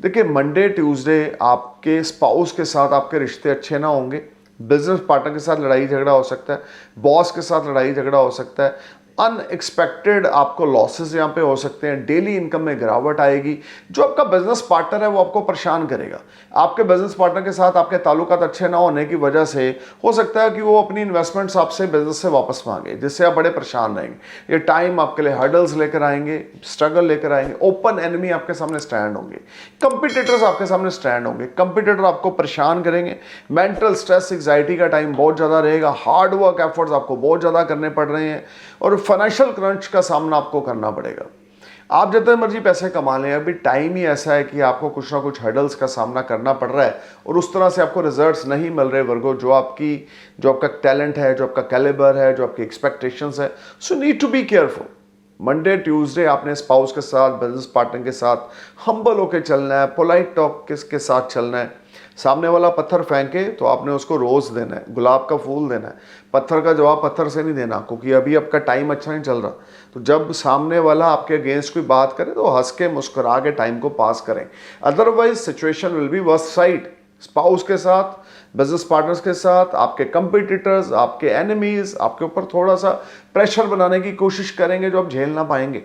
देखिए मंडे ट्यूसडे आपके स्पाउस के साथ आपके रिश्ते अच्छे ना होंगे, बिजनेस पार्टनर के साथ लड़ाई झगड़ा हो सकता है, बॉस के साथ लड़ाई झगड़ा हो सकता है, अनएक्सपेक्टेड आपको लॉसेस यहाँ पे हो सकते हैं, डेली इनकम में गिरावट आएगी। जो आपका बिजनेस पार्टनर है वो आपको परेशान करेगा। आपके बिजनेस पार्टनर के साथ आपके ताल्लुकात अच्छे ना होने की वजह से हो सकता है कि वो अपनी इन्वेस्टमेंट्स आपसे बिजनेस से वापस मांगे, जिससे आप बड़े परेशान रहेंगे। ये टाइम आपके लिए हर्डल्स लेकर आएंगे, स्ट्रगल लेकर आएंगे, ओपन एनिमी आपके सामने स्टैंड होंगे, कंपिटिटर्स आपके सामने स्टैंड होंगे, कंपिटिटर आपको परेशान करेंगे। मेंटल स्ट्रेस, एग्जाइटी का टाइम बहुत ज़्यादा रहेगा, हार्ड वर्क एफर्ट्स आपको बहुत ज़्यादा करने पड़ रहे हैं और फाइनेंशियल क्रंच का सामना आपको करना पड़ेगा। आप जितने मर्जी पैसे कमा लें, अभी टाइम ही ऐसा है कि आपको कुछ ना कुछ हर्डल्स का सामना करना पड़ रहा है और उस तरह से आपको रिजल्ट्स नहीं मिल रहे वर्गो, जो आपका टैलेंट है, जो आपका कैलिबर है, जो आपकी एक्सपेक्टेशंस है। So need to be careful. Monday Tuesday आपने स्पाउस के साथ, बिजनेस पार्टनर के साथ हम्बल होकर चलना है, पोलाइट टॉक के साथ चलना है। सामने वाला पत्थर फेंके तो आपने उसको रोज देना है, गुलाब का फूल देना है। पत्थर का जवाब पत्थर से नहीं देना, क्योंकि अभी आपका टाइम अच्छा नहीं चल रहा। तो जब सामने वाला आपके अगेंस्ट कोई बात करे तो हंस के मुस्कुरा के टाइम को पास करें, otherwise situation will be worst side. Spouse के साथ, बिजनेस पार्टनर्स के साथ, आपके कंपिटिटर्स, आपके एनिमीज आपके ऊपर थोड़ा सा प्रेशर बनाने की कोशिश करेंगे जो आप झेल ना पाएंगे।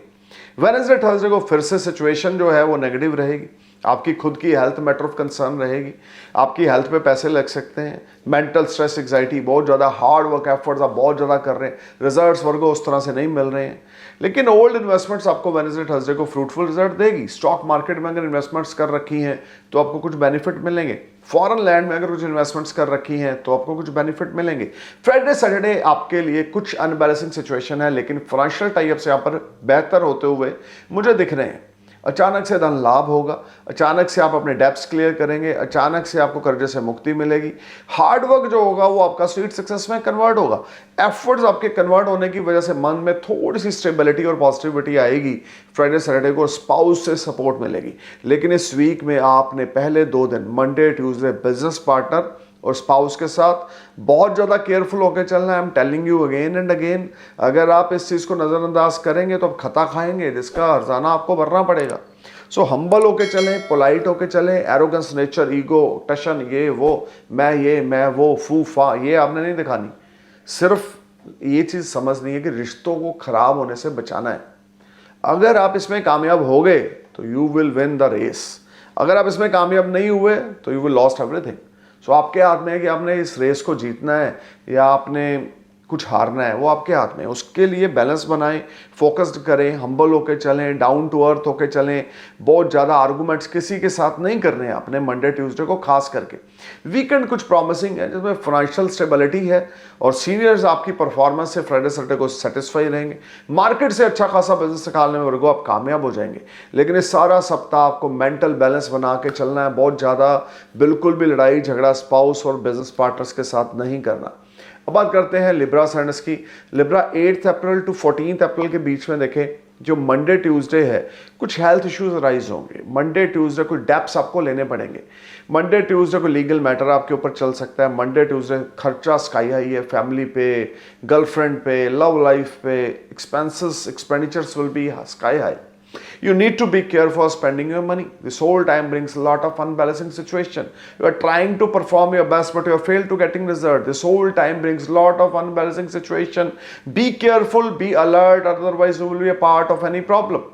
वेडनेसडे थर्सडे को फिर से सिचुएशन जो है वो नेगेटिव रहेगी। आपकी खुद की हेल्थ मैटर ऑफ कंसर्न रहेगी, आपकी हेल्थ पे पैसे लग सकते हैं, मेंटल स्ट्रेस, एग्जाइटी बहुत ज़्यादा, हार्ड वर्क एफर्ट्स आप बहुत ज़्यादा कर रहे हैं, रिजल्ट्स वर्गो उस तरह से नहीं मिल रहे हैं। लेकिन ओल्ड इन्वेस्टमेंट्स आपको वेडनेसडे थर्सडे को फ्रूटफुल रिजल्ट देगी। स्टॉक मार्केट में अगर इन्वेस्टमेंट्स कर रखी हैं तो आपको कुछ बेनिफिट मिलेंगे। फॉरेन लैंड में अगर कुछ इन्वेस्टमेंट्स कर रखी हैं तो आपको कुछ बेनिफिट मिलेंगे। फ्राइडे सैटरडे आपके लिए कुछ अनबैलेंसिंग सिचुएशन है, लेकिन फाइनेंशियल टाई अप से यहाँ पर बेहतर होते हुए मुझे दिख रहे हैं। अचानक से धन लाभ होगा, अचानक से आप अपने डेब्ट्स क्लियर करेंगे, अचानक से आपको कर्जे से मुक्ति मिलेगी। हार्ड वर्क जो होगा वो आपका स्वीट सक्सेस में कन्वर्ट होगा। एफर्ट्स आपके कन्वर्ट होने की वजह से मन में थोड़ी सी स्टेबिलिटी और पॉजिटिविटी आएगी। फ्राइडे सैटरडे को स्पाउस से सपोर्ट मिलेगी। लेकिन इस वीक में आपने पहले 2 दिन मंडे ट्यूसडे बिजनेस पार्टनर और स्पाउस के साथ बहुत ज़्यादा केयरफुल होकर चलना है। I am telling you again and again, अगर आप इस चीज़ को नज़रअंदाज करेंगे तो आप खता खाएंगे, जिसका हर्जाना आपको भरना पड़ेगा। सो हम्बल होके चलें, पोलाइट होके चलें। एरोगेंस नेचर, ईगो, टशन, ये वो, मैं वो, फूफा, ये आपने नहीं दिखानी। सिर्फ ये चीज़ समझनी है कि रिश्तों को खराब होने से बचाना है। अगर आप इसमें कामयाब हो गए तो you will win the race, अगर आप इसमें कामयाब नहीं हुए तो you will lost everything. So आपके हाथ में है कि आपने इस रेस को जीतना है या आपने कुछ हारना है, वो आपके हाथ में है। उसके लिए बैलेंस बनाएं, फोकस्ड करें, हम्बल होकर चलें, डाउन टू अर्थ होकर चलें। बहुत ज़्यादा आर्गूमेंट्स किसी के साथ नहीं करने हैं अपने मंडे ट्यूसडे को खास करके। वीकेंड कुछ प्रॉमिसिंग है जिसमें फाइनेंशियल स्टेबिलिटी है और सीनियर्स आपकी परफॉर्मेंस से फ्राइडे सैटरडे को सेटिस्फाई रहेंगे। मार्केट से अच्छा खासा बिजनेस निकालने में वर्गो आप कामयाब हो जाएंगे। लेकिन इस सारा सप्ताह आपको मेंटल बैलेंस बना के चलना है। बहुत ज़्यादा बिल्कुल भी लड़ाई झगड़ा स्पाउस और बिजनेस पार्टनर्स के साथ नहीं करना। अब बात करते हैं लिब्रा साइनस की। लिब्रा 8 अप्रैल टू 14 अप्रैल के बीच में देखें, जो मंडे ट्यूसडे है कुछ हेल्थ इश्यूज राइज होंगे। मंडे ट्यूसडे कुछ डेप्स आपको लेने पड़ेंगे। मंडे ट्यूसडे को लीगल मैटर आपके ऊपर चल सकता है। मंडे ट्यूसडे खर्चा स्काई हाई है, फैमिली पे, गर्लफ्रेंड पे, लव लाइफ पे, expenditures will be sky high. You need to be careful of spending your money. This whole time brings a lot of unbalancing situation. You are trying to perform your best, but you have failed to getting result. This whole time brings a lot of unbalancing situation. Be careful, be alert, otherwise you will be a part of any problem.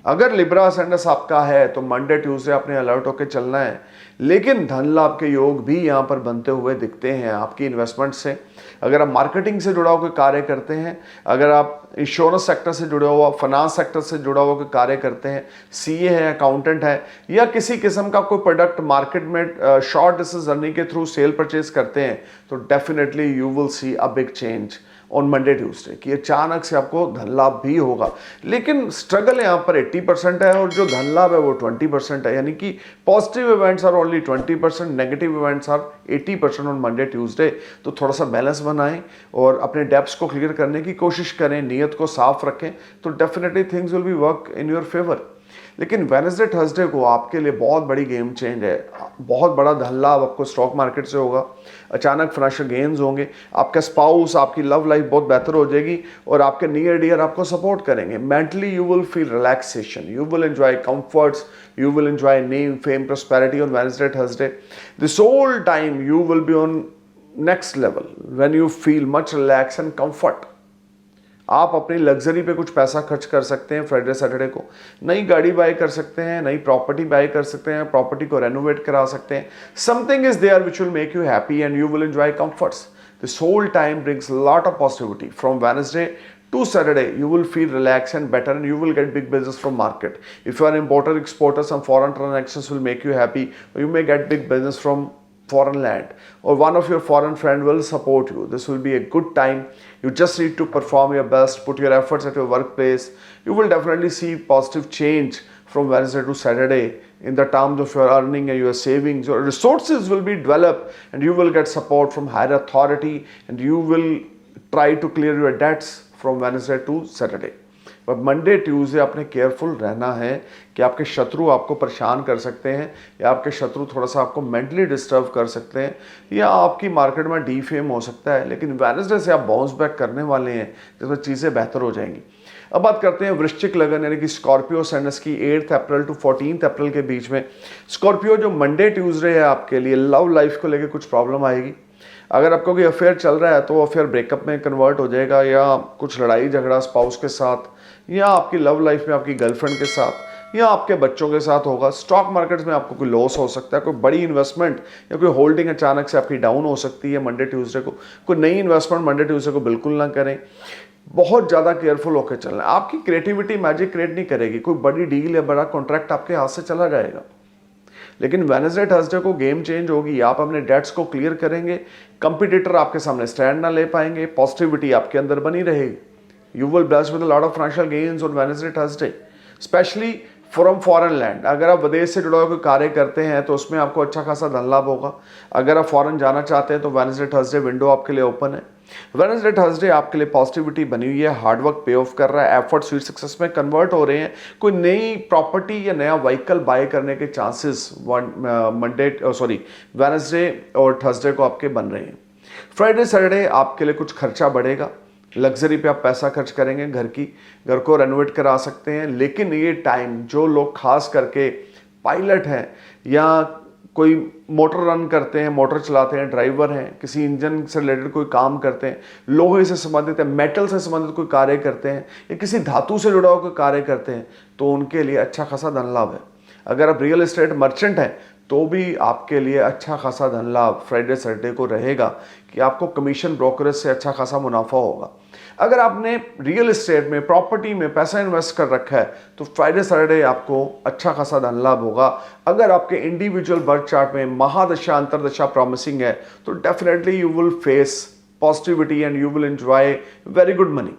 अगर Libra सेंडस आपका है तो Monday Tuesday आपने alert होकर चलना है। लेकिन धन लाभ के योग भी यहाँ पर बनते हुए दिखते हैं आपकी इन्वेस्टमेंट से। अगर आप मार्केटिंग से जुड़ा हुआ कोई कार्य करते हैं, अगर आप इंश्योरेंस सेक्टर से जुड़े हुआ, फाइनेंस सेक्टर से जुड़ा हुआ कोई कार्य करते हैं, सीए है, अकाउंटेंट है, या किसी किस्म का कोई प्रोडक्ट मार्केट में शॉर्ट डिस्टेंस जर्नी के थ्रू सेल परचेज करते हैं, तो definitely you will see a big change on Monday Tuesday कि अचानक से आपको धन लाभ भी होगा। लेकिन स्ट्रगल यहाँ पर 80% है और जो धन लाभ है वो 20% है। यानी कि positive events are only 20%, negative events are 80% on Monday Tuesday. तो थोड़ा सा बैलेंस बनाएं और अपने डेप्स को क्लियर करने की कोशिश करें, नीयत को साफ रखें, तो definitely things will B work in your favour. लेकिन वेडनेसडे थर्सडे को आपके लिए बहुत बड़ी गेम चेंज है। बहुत बड़ा धन लाभ आपको स्टॉक मार्केट से होगा, अचानक फाइनेंशियल गेन्स होंगे, आपका स्पाउस, आपकी लव लाइफ बहुत बेहतर हो जाएगी और आपके नियर डियर आपको सपोर्ट करेंगे। Mentally you will feel relaxation, you will enjoy comforts, you will enjoy name, fame, prosperity on Wednesday, Thursday. This whole time you will be on next level when you feel much relaxed and comfort. आप अपनी luxury पे कुछ पैसा खर्च कर सकते हैं Friday Saturday को। नई गाड़ी बाय कर सकते हैं, नई प्रॉपर्टी बाय कर सकते हैं, प्रॉपर्टी को रेनोवेट करा सकते हैं। Something is there which will make you happy and you will enjoy comforts. This whole time brings lot of positivity from Wednesday to Saturday. You will feel relaxed and better and you will get big business from market. If you are an importer, exporter, some foreign transactions will make you happy, or you may get big business from foreign land, or one of your foreign friend will support you. This will be a good time. You just need to perform your best, put your efforts at your workplace. You will definitely see positive change from Wednesday to Saturday in the terms of your earning and your savings. Your resources will be developed and you will get support from higher authority and you will try to clear your debts from Wednesday to Saturday. पर Monday Tuesday आपने careful रहना है कि आपके शत्रु आपको परेशान कर सकते हैं या आपके शत्रु थोड़ा सा आपको मेंटली डिस्टर्ब कर सकते हैं या आपकी मार्केट में डीफेम हो सकता है। लेकिन वेडनेसडे से आप बाउंस बैक करने वाले हैं जिसमें चीज़ें बेहतर हो जाएंगी। अब बात करते हैं वृश्चिक लगन यानी कि स्कॉर्पियो सेंडस की 8 अप्रैल टू 14 अप्रैल के बीच में। स्कॉर्पियो जो मंडे ट्यूसडे है आपके लिए लव लाइफ को लेकर कुछ प्रॉब्लम आएगी। अगर आपको कोई अफेयर चल रहा है तो वो अफेयर ब्रेकअप में कन्वर्ट हो जाएगा या कुछ लड़ाई झगड़ा स्पाउस के साथ या आपकी लव लाइफ में आपकी गर्लफ्रेंड के साथ या आपके बच्चों के साथ होगा। स्टॉक मार्केट्स में आपको कोई लॉस हो सकता है, कोई बड़ी इन्वेस्टमेंट या कोई होल्डिंग अचानक से आपकी डाउन हो सकती है मंडे ट्यूसडे को। कोई नई इन्वेस्टमेंट मंडे ट्यूसडे को बिल्कुल ना करें, बहुत ज़्यादा केयरफुल होकर चलना है। आपकी क्रिएटिविटी मैजिक क्रिएट नहीं करेगी, कोई बड़ी डील या बड़ा कॉन्ट्रैक्ट आपके हाथ से चला जाएगा। लेकिन वेडनेसडे थर्सडे को गेम चेंज होगी, आप अपने डेट्स को क्लियर करेंगे, कंपटीटर आपके सामने स्टैंड ना ले पाएंगे, पॉजिटिविटी आपके अंदर बनी रहेगी। You will blessed with a lot of financial gains on Wednesday Thursday, specially from foreign land, अगर आप विदेश से जुड़ा हुआ कोई कार्य करते हैं तो उसमें आपको अच्छा खासा धन लाभ होगा। अगर आप फॉरेन जाना चाहते हैं तो वेडनेसडे थर्सडे विंडो आपके लिए ओपन है। वेडनेसडे थर्सडे आपके लिए पॉजिटिविटी बनी हुई है, हार्डवर्क पे ऑफ कर रहा है, एफर्ट स्वीट सक्सेस में कन्वर्ट हो रहे हैं। कोई नई प्रॉपर्टी या नया व्हीकल बाय करने के चांसेस वेडनेसडे और थर्सडे को आपके बन रहे हैं। फ्राइडे सैटरडे आपके लिए कुछ खर्चा बढ़ेगा, लग्जरी पे आप पैसा खर्च करेंगे, घर को रेनोवेट करा सकते हैं। लेकिन ये टाइम जो लोग खास करके पायलट हैं या कोई मोटर रन करते हैं, मोटर चलाते हैं, ड्राइवर हैं, किसी इंजन से रिलेटेड कोई काम करते हैं, लोहे से संबंधित है, मेटल से संबंधित कोई कार्य करते हैं या किसी धातु से जुड़ा हुआ कोई कार्य करते हैं तो उनके लिए अच्छा खासा धन लाभ है। अगर आप रियल एस्टेट मर्चेंट हैं तो भी आपके लिए अच्छा खासा धन लाभ फ्राइडे सैटरडे को रहेगा कि आपको कमीशन ब्रोकरेज से अच्छा खासा मुनाफा होगा। अगर आपने रियल एस्टेट में, प्रॉपर्टी में पैसा इन्वेस्ट कर रखा है तो फ्राइडे सैटरडे आपको अच्छा खासा धन लाभ होगा। अगर आपके इंडिविजुअल बर्थ चार्ट में महादशा अंतरदशा प्रॉमिसिंग है तो definitely you will face positivity and you will enjoy very good money.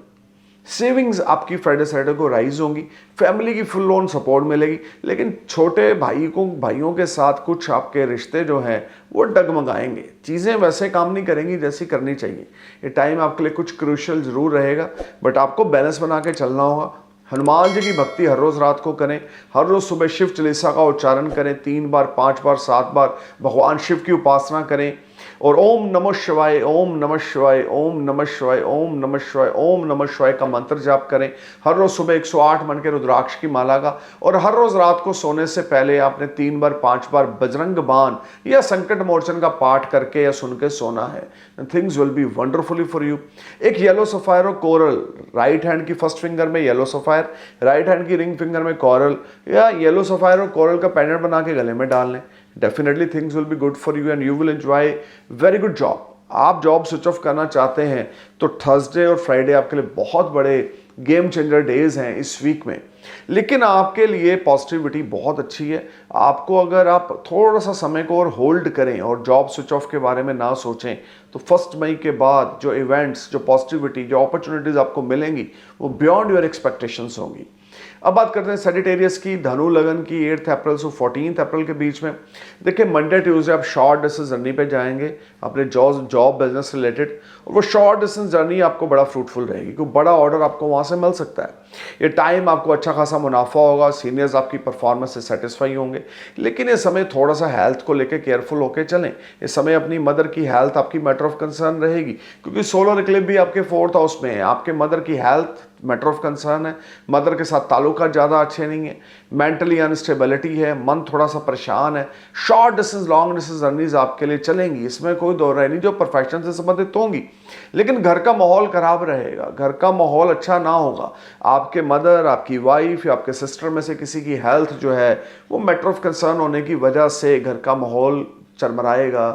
Savings आपकी फ्राइडे सैटरडे को राइज होंगी, फैमिली की फुल लोन सपोर्ट मिलेगी। लेकिन छोटे भाइयों के साथ कुछ आपके रिश्ते जो हैं वो डगमगाएंगे, चीज़ें वैसे काम नहीं करेंगी जैसी करनी चाहिए। ये टाइम आपके लिए कुछ क्रूशियल जरूर रहेगा, बट आपको बैलेंस बना के चलना होगा। हनुमान जी की भक्ति हर रोज़ रात को करें, हर रोज़ सुबह शिव चालीसा का उच्चारण करें, 3 बार 5 बार 7 बार भगवान शिव की उपासना करें और ओम नमः शिवाय, ओम नमः शिवाय, ओम नमः शिवाय, ओम नमः शिवाय, ओम नमः शिवाय का मंत्र जाप करें। हर रोज़ सुबह 108 मन के रुद्राक्ष की माला का, और हर रोज़ रात को सोने से पहले आपने 3 बार 5 बार बजरंग बाण या संकट मोचन का पाठ करके या सुन के सोना है। Things will B wonderfully for you. एक येलो सफायर और कोरल, राइट हैंड की फर्स्ट फिंगर में येलो सफायर, राइट हैंड की रिंग फिंगर में कोरल, या येलो सफायर और कोरल का पेंडेंट बना के गले में डाल लें। Definitely things will be good for you and you will enjoy very good job. आप जॉब स्विच ऑफ करना चाहते हैं तो थर्सडे और फ्राइडे आपके लिए बहुत बड़े गेम चेंजर डेज हैं इस वीक में। लेकिन आपके लिए पॉजिटिविटी बहुत अच्छी है। आपको अगर आप थोड़ा सा समय को और होल्ड करें और जॉब स्विच ऑफ के बारे में ना सोचें तो 1 मई के बाद जो इवेंट्स, जो पॉजिटिविटी, जो अपॉर्चुनिटीज आपको मिलेंगी वो बियॉन्ड योर एक्सपेक्टेशंस होंगी। अब बात करते हैं सेजिटेरियस की, धनु लगन की, 8 अप्रैल से 14 अप्रैल के बीच में। देखिए मंडे ट्यूसडे आप शॉर्ट डिस्टेंस जर्नी पे जाएंगे अपने जॉब बिजनेस रिलेटेड, और वो शॉर्ट डिस्टेंस जर्नी आपको बड़ा फ्रूटफुल रहेगी क्योंकि बड़ा ऑर्डर आपको वहाँ से मिल सकता है। ये टाइम आपको अच्छा खासा मुनाफा होगा, सीनियर्स आपकी परफॉर्मेंस से सेटिस्फाई होंगे। लेकिन ये समय थोड़ा सा हेल्थ को लेकर केयरफुल होकर चलें। इस समय अपनी मदर की हेल्थ आपकी मैटर ऑफ कंसर्न रहेगी क्योंकि सोलर इक्लिप्स भी आपके 4th हाउस में है। आपके मदर की हेल्थ मैटर ऑफ कंसर्न है, मदर के साथ ताल्लुकात ज़्यादा अच्छे नहीं है, मेंटली अनस्टेबिलिटी है, मन थोड़ा सा परेशान है। Short distance long distance journeys आपके लिए चलेंगी, इसमें कोई दो राय नहीं, जो प्रोफेशन से संबंधित होंगी। लेकिन घर का माहौल खराब रहेगा, घर का माहौल अच्छा ना होगा। आपके मदर, आपकी वाइफ या आपके सिस्टर में से किसी की हेल्थ जो है वो मैटर ऑफ कंसर्न होने की वजह से घर का माहौल चरमराएगा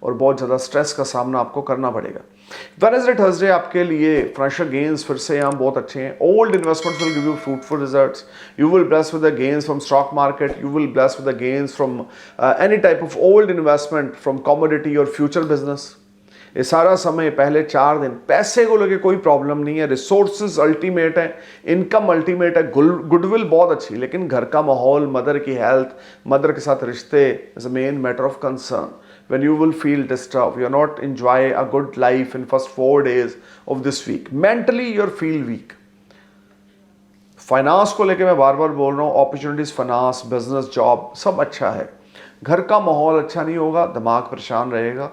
और बहुत ज़्यादा स्ट्रेस का सामना आपको करना पड़ेगा। वेडनेसडे थर्सडे आपके लिए फाइनेंशियल गेन्स फिर से यहाँ बहुत अच्छे हैं। Old investments will give you fruitful results. You will bless with the gains from stock market, you will bless with the gains from any type of old investment, from commodity और future business. ये सारा समय पहले 4 दिन पैसे को लेके कोई प्रॉब्लम नहीं है, रिसोर्सेज अल्टीमेट है, इनकम अल्टीमेट है, गुडविल बहुत अच्छी। लेकिन घर का माहौल, मदर की हेल्थ, मदर के साथ रिश्ते is a main matter of concern. When you will feel disturbed, you are not enjoy a good life in first 4 days of this week. Mentally you feel weak. Finance को लेके मैं बार बार बोल रहा हूँ, opportunities, finance, business, job सब अच्छा है। घर का माहौल अच्छा नहीं होगा, दिमाग परेशान रहेगा।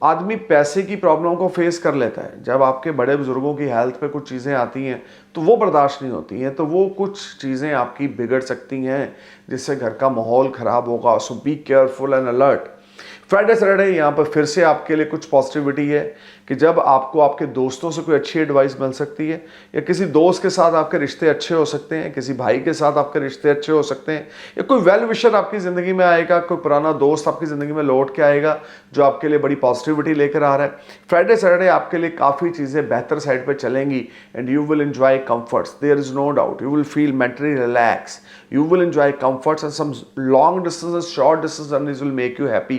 आदमी पैसे की प्रॉब्लम को फेस कर लेता है। जब आपके बड़े बुजुर्गों की हेल्थ पे कुछ चीज़ें आती हैं तो वो बर्दाश्त नहीं होती हैं, तो वो कुछ चीज़ें आपकी बिगड़ सकती हैं जिससे घर का माहौल ख़राब होगा। So be careful and alert. Friday Saturday यहाँ पर फिर से आपके लिए कुछ पॉजिटिविटी है कि जब आपको आपके दोस्तों से कोई अच्छी एडवाइस मिल सकती है, या किसी दोस्त के साथ आपके रिश्ते अच्छे हो सकते हैं, किसी भाई के साथ आपके रिश्ते अच्छे हो सकते हैं, या कोई वेल विशर आपकी ज़िंदगी में आएगा, कोई पुराना दोस्त आपकी ज़िंदगी में लौट के आएगा जो आपके लिए बड़ी पॉजिटिविटी लेकर आ रहा है। फ्राइडे सैटरडे आपके लिए काफ़ी चीज़ें बेहतर साइड पर चलेंगी and you will enjoy comforts, there is no doubt. You will feel mentally relax, you will enjoy comforts, and some long distance and short distance journeys will make you happy.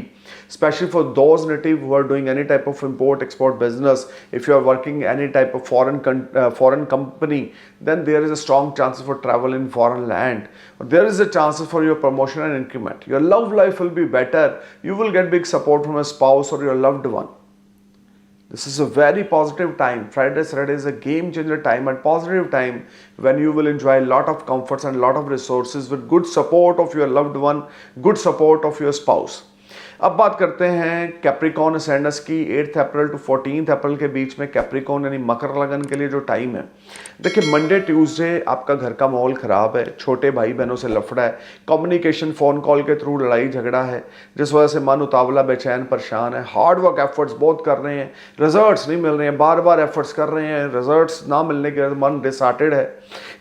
especially for those native who are doing any type of import export business. If you are working any type of foreign company, then there is a strong chance for travel in foreign land. There is a chance for your promotion and increment. Your love life will be better. You will get big support from a spouse or your loved one. This is a very positive time. Friday, Saturday is a game changer time and positive time when you will enjoy a lot of comforts and a lot of resources with good support of your loved one, good support of your spouse. अब बात करते हैं Capricorn ascendants की। 8 अप्रैल to 14 अप्रैल के बीच में Capricorn यानी मकर लगन के लिए जो टाइम है, देखिए मंडे ट्यूसडे आपका घर का माहौल ख़राब है, छोटे भाई बहनों से लफड़ा है, कम्युनिकेशन फ़ोन कॉल के थ्रू लड़ाई झगड़ा है, जिस वजह से मन उतावला बेचैन परेशान है। हार्ड वर्क एफर्ट्स बहुत कर रहे हैं, रिजल्ट्स नहीं मिल रहे हैं, बार बार एफर्ट्स कर रहे हैं, रिजल्ट्स ना मिलने के बाद मन डिसहार्टेड है।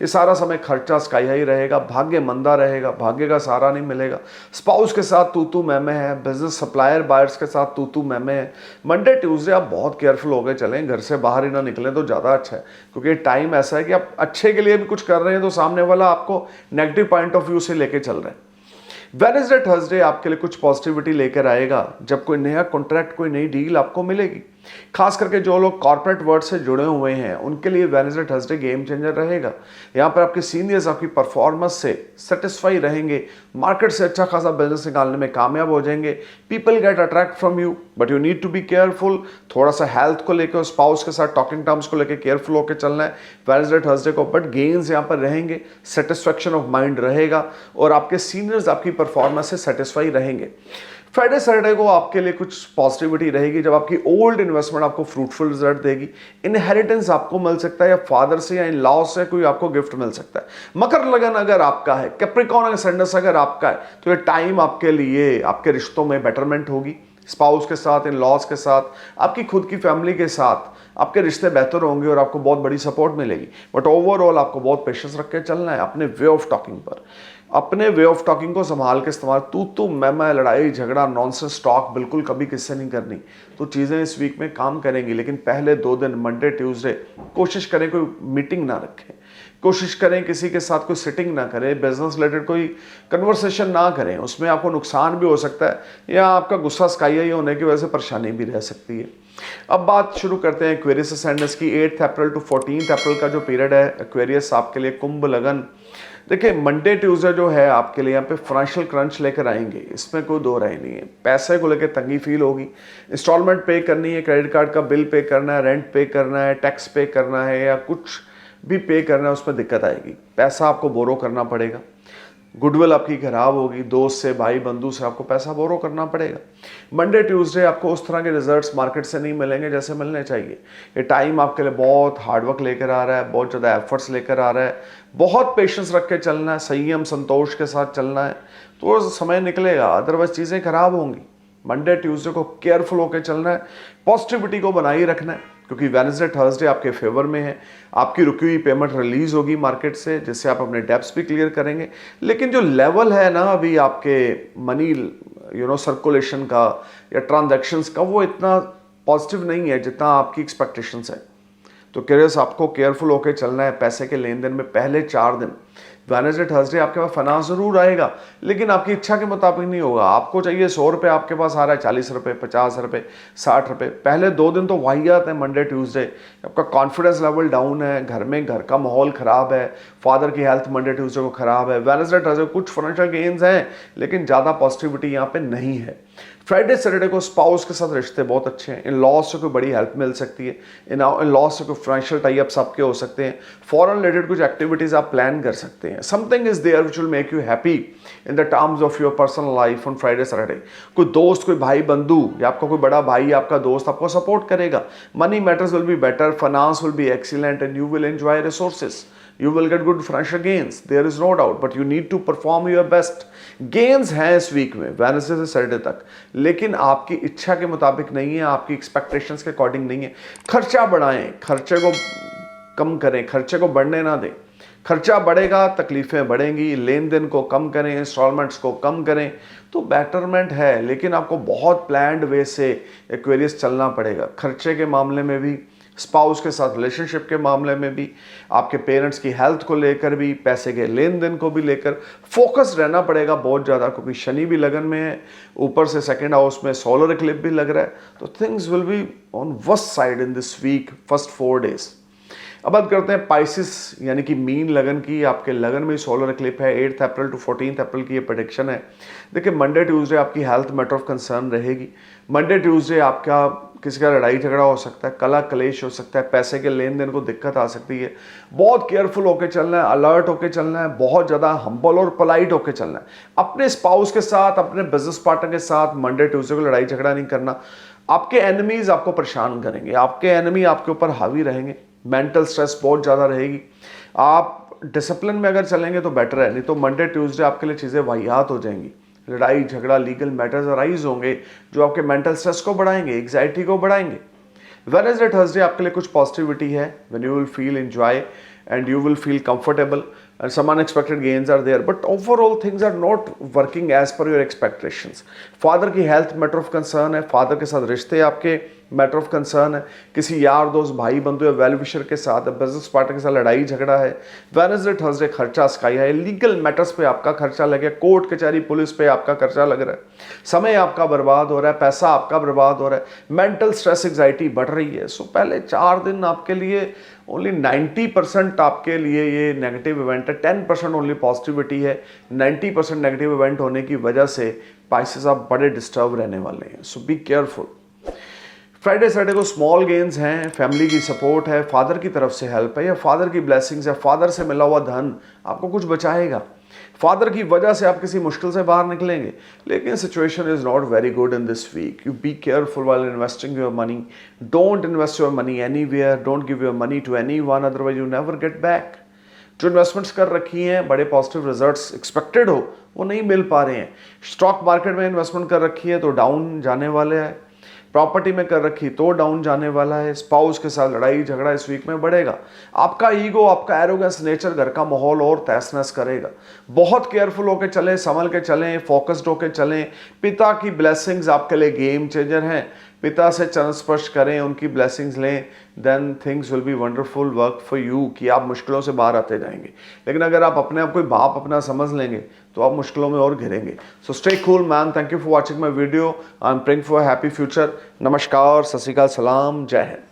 ये सारा समय खर्चा स्काई हाई रहेगा, भाग्य मंदा रहेगा, भाग्य का सहारा नहीं मिलेगा। स्पाउस के साथ तू मैं है, बिजनेस सप्लायर बायर्स के साथ तू मैं है। मंडे ट्यूसडे आप बहुत केयरफुल हो गए चलें, घर से बाहर ही ना निकलें तो ज़्यादा अच्छा है, क्योंकि टाइम ऐसा है कि आप अच्छे के लिए भी कुछ कर रहे हैं तो सामने वाला आपको नेगेटिव पॉइंट ऑफ व्यू से लेके चल रहे हैं। वेडनेसडे थर्सडे आपके लिए कुछ पॉजिटिविटी लेकर आएगा, जब कोई नया कॉन्ट्रैक्ट कोई नई डील आपको मिलेगी। खास करके जो लोग कॉर्पोरेट वर्ल्ड से जुड़े हुए हैं उनके लिए वेडनेसडे थर्सडे गेम चेंजर रहेगा। यहाँ पर आपके सीनियर्स आपकी परफॉर्मेंस से सेटिस्फाई रहेंगे, मार्केट से अच्छा खासा बिजनेस निकालने में कामयाब हो जाएंगे। People get attract from you, but you need to be careful. थोड़ा सा हेल्थ को लेकर, स्पाउस के साथ टॉकिंग टर्म्स को लेकर केयरफुल होकर चलना है वेडनेसडे थर्सडे को, बट गेन्स यहाँ पर रहेंगे, सेटिस्फेक्शन ऑफ माइंड रहेगा और आपके सीनियर्स आपकी परफॉर्मेंस से सेटिस्फाई रहेंगे। फ्राइडे सैटरडे को आपके लिए कुछ पॉजिटिविटी रहेगी, जब आपकी ओल्ड इन्वेस्टमेंट आपको फ्रूटफुल रिजल्ट देगी। इनहेरिटेंस आपको मिल सकता है, या फादर से या इन लॉ से कोई आपको गिफ्ट मिल सकता है। मकर लगन अगर आपका है, कैप्रिकॉर्न असेंडेंस अगर आपका है, तो ये टाइम आपके लिए आपके रिश्तों में बेटरमेंट होगी। स्पाउस के साथ, इन लॉज के साथ, आपकी खुद की फैमिली के साथ आपके रिश्ते बेहतर होंगे और आपको बहुत बड़ी सपोर्ट मिलेगी। बट ओवरऑल आपको बहुत पेशेंस रख के चलना है अपने वे ऑफ टॉकिंग पर। अपने वे ऑफ टॉकिंग को संभाल के इस्तेमाल, तू मैं, लड़ाई झगड़ा, नॉनसेंस टॉक बिल्कुल कभी किससे नहीं करनी। तो चीज़ें इस वीक में काम करेंगी, लेकिन पहले 2 दिन मंडे ट्यूसडे कोशिश करें कोई मीटिंग ना रखें, कोशिश करें किसी के साथ कोई सिटिंग ना करें, बिजनेस रिलेटेड कोई कन्वर्सेशन ना करें, उसमें आपको नुकसान भी हो सकता है या आपका गुस्सा स्काई हाई होने की वजह से परेशानी भी रह सकती है। अब बात शुरू करते हैं एक्वेरियस असेंडेंस की। 8 अप्रैल टू 14 अप्रैल का जो पीरियड है एक्वेरियस आपके लिए कुंभ लगन। देखिए मंडे ट्यूसडे जो है आपके लिए यहाँ पे फाइनेंशियल क्रंच लेकर आएंगे, इसमें कोई दो राय नहीं है। पैसे को लेकर तंगी फील होगी, इंस्टॉलमेंट पे करनी है, क्रेडिट कार्ड का बिल पे करना है, रेंट पे करना है, टैक्स पे करना है या कुछ भी पे करना है, उसमें दिक्कत आएगी। पैसा आपको बोरो करना पड़ेगा, गुडविल आपकी खराब होगी, दोस्त से, भाई बंधु से आपको पैसा बोरो करना पड़ेगा। मंडे ट्यूसडे आपको उस तरह के रिजल्ट्स मार्केट से नहीं मिलेंगे जैसे मिलने चाहिए। ये टाइम आपके लिए बहुत हार्डवर्क लेकर आ रहा है, बहुत ज़्यादा एफर्ट्स लेकर आ रहा है, बहुत पेशेंस रख के चलना है, संयम संतोष के साथ चलना है, तो समय निकलेगा, अदरवाइज चीज़ें खराब होंगी। मंडे ट्यूसडे को केयरफुल होकर चलना है, पॉजिटिविटी को बनाए रखना है, क्योंकि वेडनेसडे थर्सडे आपके फेवर में है। आपकी रुकी हुई पेमेंट रिलीज होगी मार्केट से, जिससे आप अपने डेब्ट्स भी क्लियर करेंगे। लेकिन जो लेवल है ना अभी आपके मनी सर्कुलेशन का या ट्रांजैक्शंस का, वो इतना पॉजिटिव नहीं है जितना आपकी एक्सपेक्टेशंस है। तो केयरस आपको केयरफुल होकर चलना है। पैसे के लेन देन में पहले 4 दिन वेडनेसडे थर्सडे आपके पास फाइनेंस जरूर आएगा, लेकिन आपकी इच्छा के मुताबिक नहीं होगा। आपको चाहिए 100 रुपये, आपके पास आ रहा है 40 रुपये, 50 रुपये, 60 रुपये। पहले 2 दिन तो वाहियात है मंडे ट्यूसडे, आपका कॉन्फिडेंस लेवल डाउन है, घर में घर का माहौल ख़राब है, फादर की हेल्थ मंडे ट्यूसडे को ख़राब है। वेडनेसडे थर्सडे कुछ फाइनेंशियल गेन्स हैं, लेकिन ज़्यादा पॉजिटिविटी यहाँ पे नहीं है। फ्राइडे सैटरडे को स्पाउस के साथ रिश्ते बहुत अच्छे हैं, इन लॉज से कोई बड़ी हेल्प मिल सकती है, इन लॉज से कोई फाइनेंशियल टाई अप्स आपके हो सकते हैं, फॉरेन रिलेटेड कुछ एक्टिविटीज़ आप प्लान कर सकते हैं। Something is there which will make you happy in the terms of your personal life on Friday Saturday. कोई दोस्त, कोई भाई बंधु या आपका कोई बड़ा भाई, आपका दोस्त आपको सपोर्ट करेगा। Money matters will be better, finance will be excellent and you will enjoy resources. You will get good financial gains, there is no doubt, but you need to perform your best. Gains हैं इस week में Wednesday से Saturday तक, लेकिन आपकी इच्छा के मुताबिक नहीं है, आपकी एक्सपेक्टेशंस के अकॉर्डिंग नहीं है। खर्चा बढ़ाएं, खर्चे को कम करें, खर्चे को बढ़ने ना दें। खर्चा बढ़ेगा, तकलीफें बढ़ेंगी। लेन देन को कम करें, इंस्टॉलमेंट्स को कम करें, तो बेटरमेंट है, लेकिन आपको बहुत प्लान्ड वे से एक्वेरियस चलना पड़ेगा। खर्चे के मामले में भी स्पाउस के साथ रिलेशनशिप के मामले में भी, आपके पेरेंट्स की हेल्थ को लेकर भी, पैसे के लेन देन को भी लेकर फोकस रहना पड़ेगा बहुत ज़्यादा, क्योंकि शनि भी लगन में है, ऊपर से सेकंड हाउस में सोलर इक्लिप्स भी लग रहा है, तो things will be on worst side in this week, first 4 days. अब बात करते हैं पाइसिस यानी कि मीन लगन की। आपके लगन में सोलर इक्लिप है, 8 अप्रैल टू 14 अप्रैल की ये प्रेडिक्शन है। देखिए मंडे ट्यूसडे आपकी हेल्थ मैटर ऑफ कंसर्न रहेगी। मंडे ट्यूसडे आपका किसी का लड़ाई झगड़ा हो सकता है, कला कलेश हो सकता है, पैसे के लेन देन को दिक्कत आ सकती है। बहुत केयरफुल होकर चलना है, अलर्ट होकर चलना है, बहुत ज़्यादा हम्बल और पोलाइट होकर चलना है। अपने स्पाउस के साथ, अपने बिजनेस पार्टनर के साथ मंडे ट्यूसडे को लड़ाई झगड़ा नहीं करना। आपके एनिमीज आपको परेशान करेंगे, आपके एनिमी आपके ऊपर हावी रहेंगे, मेंटल स्ट्रेस बहुत ज़्यादा रहेगी। आप डिसिप्लिन में अगर चलेंगे तो बेटर है, नहीं तो मंडे ट्यूसडे आपके लिए चीज़ें वाहियात हो जाएंगी। लड़ाई झगड़ा, लीगल मैटर्स अराइज होंगे जो आपके मेंटल स्ट्रेस को बढ़ाएंगे, एग्जाइटी को बढ़ाएंगे। वेडनेसडे थर्सडे आपके लिए कुछ पॉजिटिविटी है, when you will feel enjoy and you will feel comfortable and some unexpected gains are there, but overall things are not working as per your expectations. Father की health matter of concern है, father के साथ रिश्ते आपके matter of concern है, किसी यार दोस्त भाई बंधु या वेल विशर के साथ, बिजनेस पार्टनर के साथ लड़ाई झगड़ा है। वेडनेसडे थर्सडे खर्चा स्काई है, लीगल मैटर्स पे आपका खर्चा लगे, कोर्ट कचहरी पुलिस पे आपका खर्चा लग रहा है, समय आपका बर्बाद हो रहा है, पैसा आपका बर्बाद हो रहा है, मेंटल स्ट्रेस एग्जाइटी बढ़ रही है। सो पहले 4 दिन आपके लिए ओनली 90% आपके लिए ये नेगेटिव इवेंट है, 10% ओनली पॉजिटिविटी है। 90% नेगेटिव इवेंट होने की वजह से पाइसेस आप बड़े डिस्टर्ब रहने वाले हैं, सो बी केयरफुल। फ्राइडे सैटरडे को स्मॉल गेन्स हैं, फैमिली की सपोर्ट है, फादर की तरफ से हेल्प है या फादर की ब्लेसिंग्स है, फादर से मिला हुआ धन आपको कुछ बचाएगा। फादर की वजह से आप किसी मुश्किल से बाहर निकलेंगे, लेकिन situation is not very good in this week. You be careful while investing your money. Don't invest your money anywhere, don't give your money to anyone, otherwise you never get back. जो investments कर रखी हैं, बड़े positive results expected हो, वो नहीं मिल पा रहे हैं। स्टॉक मार्केट में इन्वेस्टमेंट कर रखी है तो डाउन जाने वाले हैं, प्रॉपर्टी में कर रखी तो डाउन जाने वाला है, स्पाउस के साथ लड़ाई झगड़ा इस वीक में बढ़ेगा। आपका ईगो, आपका एरोगेंस नेचर घर का माहौल और तहस नहस करेगा। बहुत केयरफुल होकर चलें, संभल के चलें, फोकस्ड होकर चलें। पिता की ब्लेसिंग्स आपके लिए गेम चेंजर हैं। पिता से चरण स्पर्श करें, उनकी ब्लेसिंग्स लें, then things will be wonderful work for you, कि आप मुश्किलों से बाहर आते जाएंगे। लेकिन अगर आप अपने आप कोई बाप अपना समझ लेंगे तो आप मुश्किलों में और घिरेंगे। So stay cool man, thank you for watching my video, I am praying for happy future. नमस्कार, सत श्री अकाल, सलाम, जय हिंद।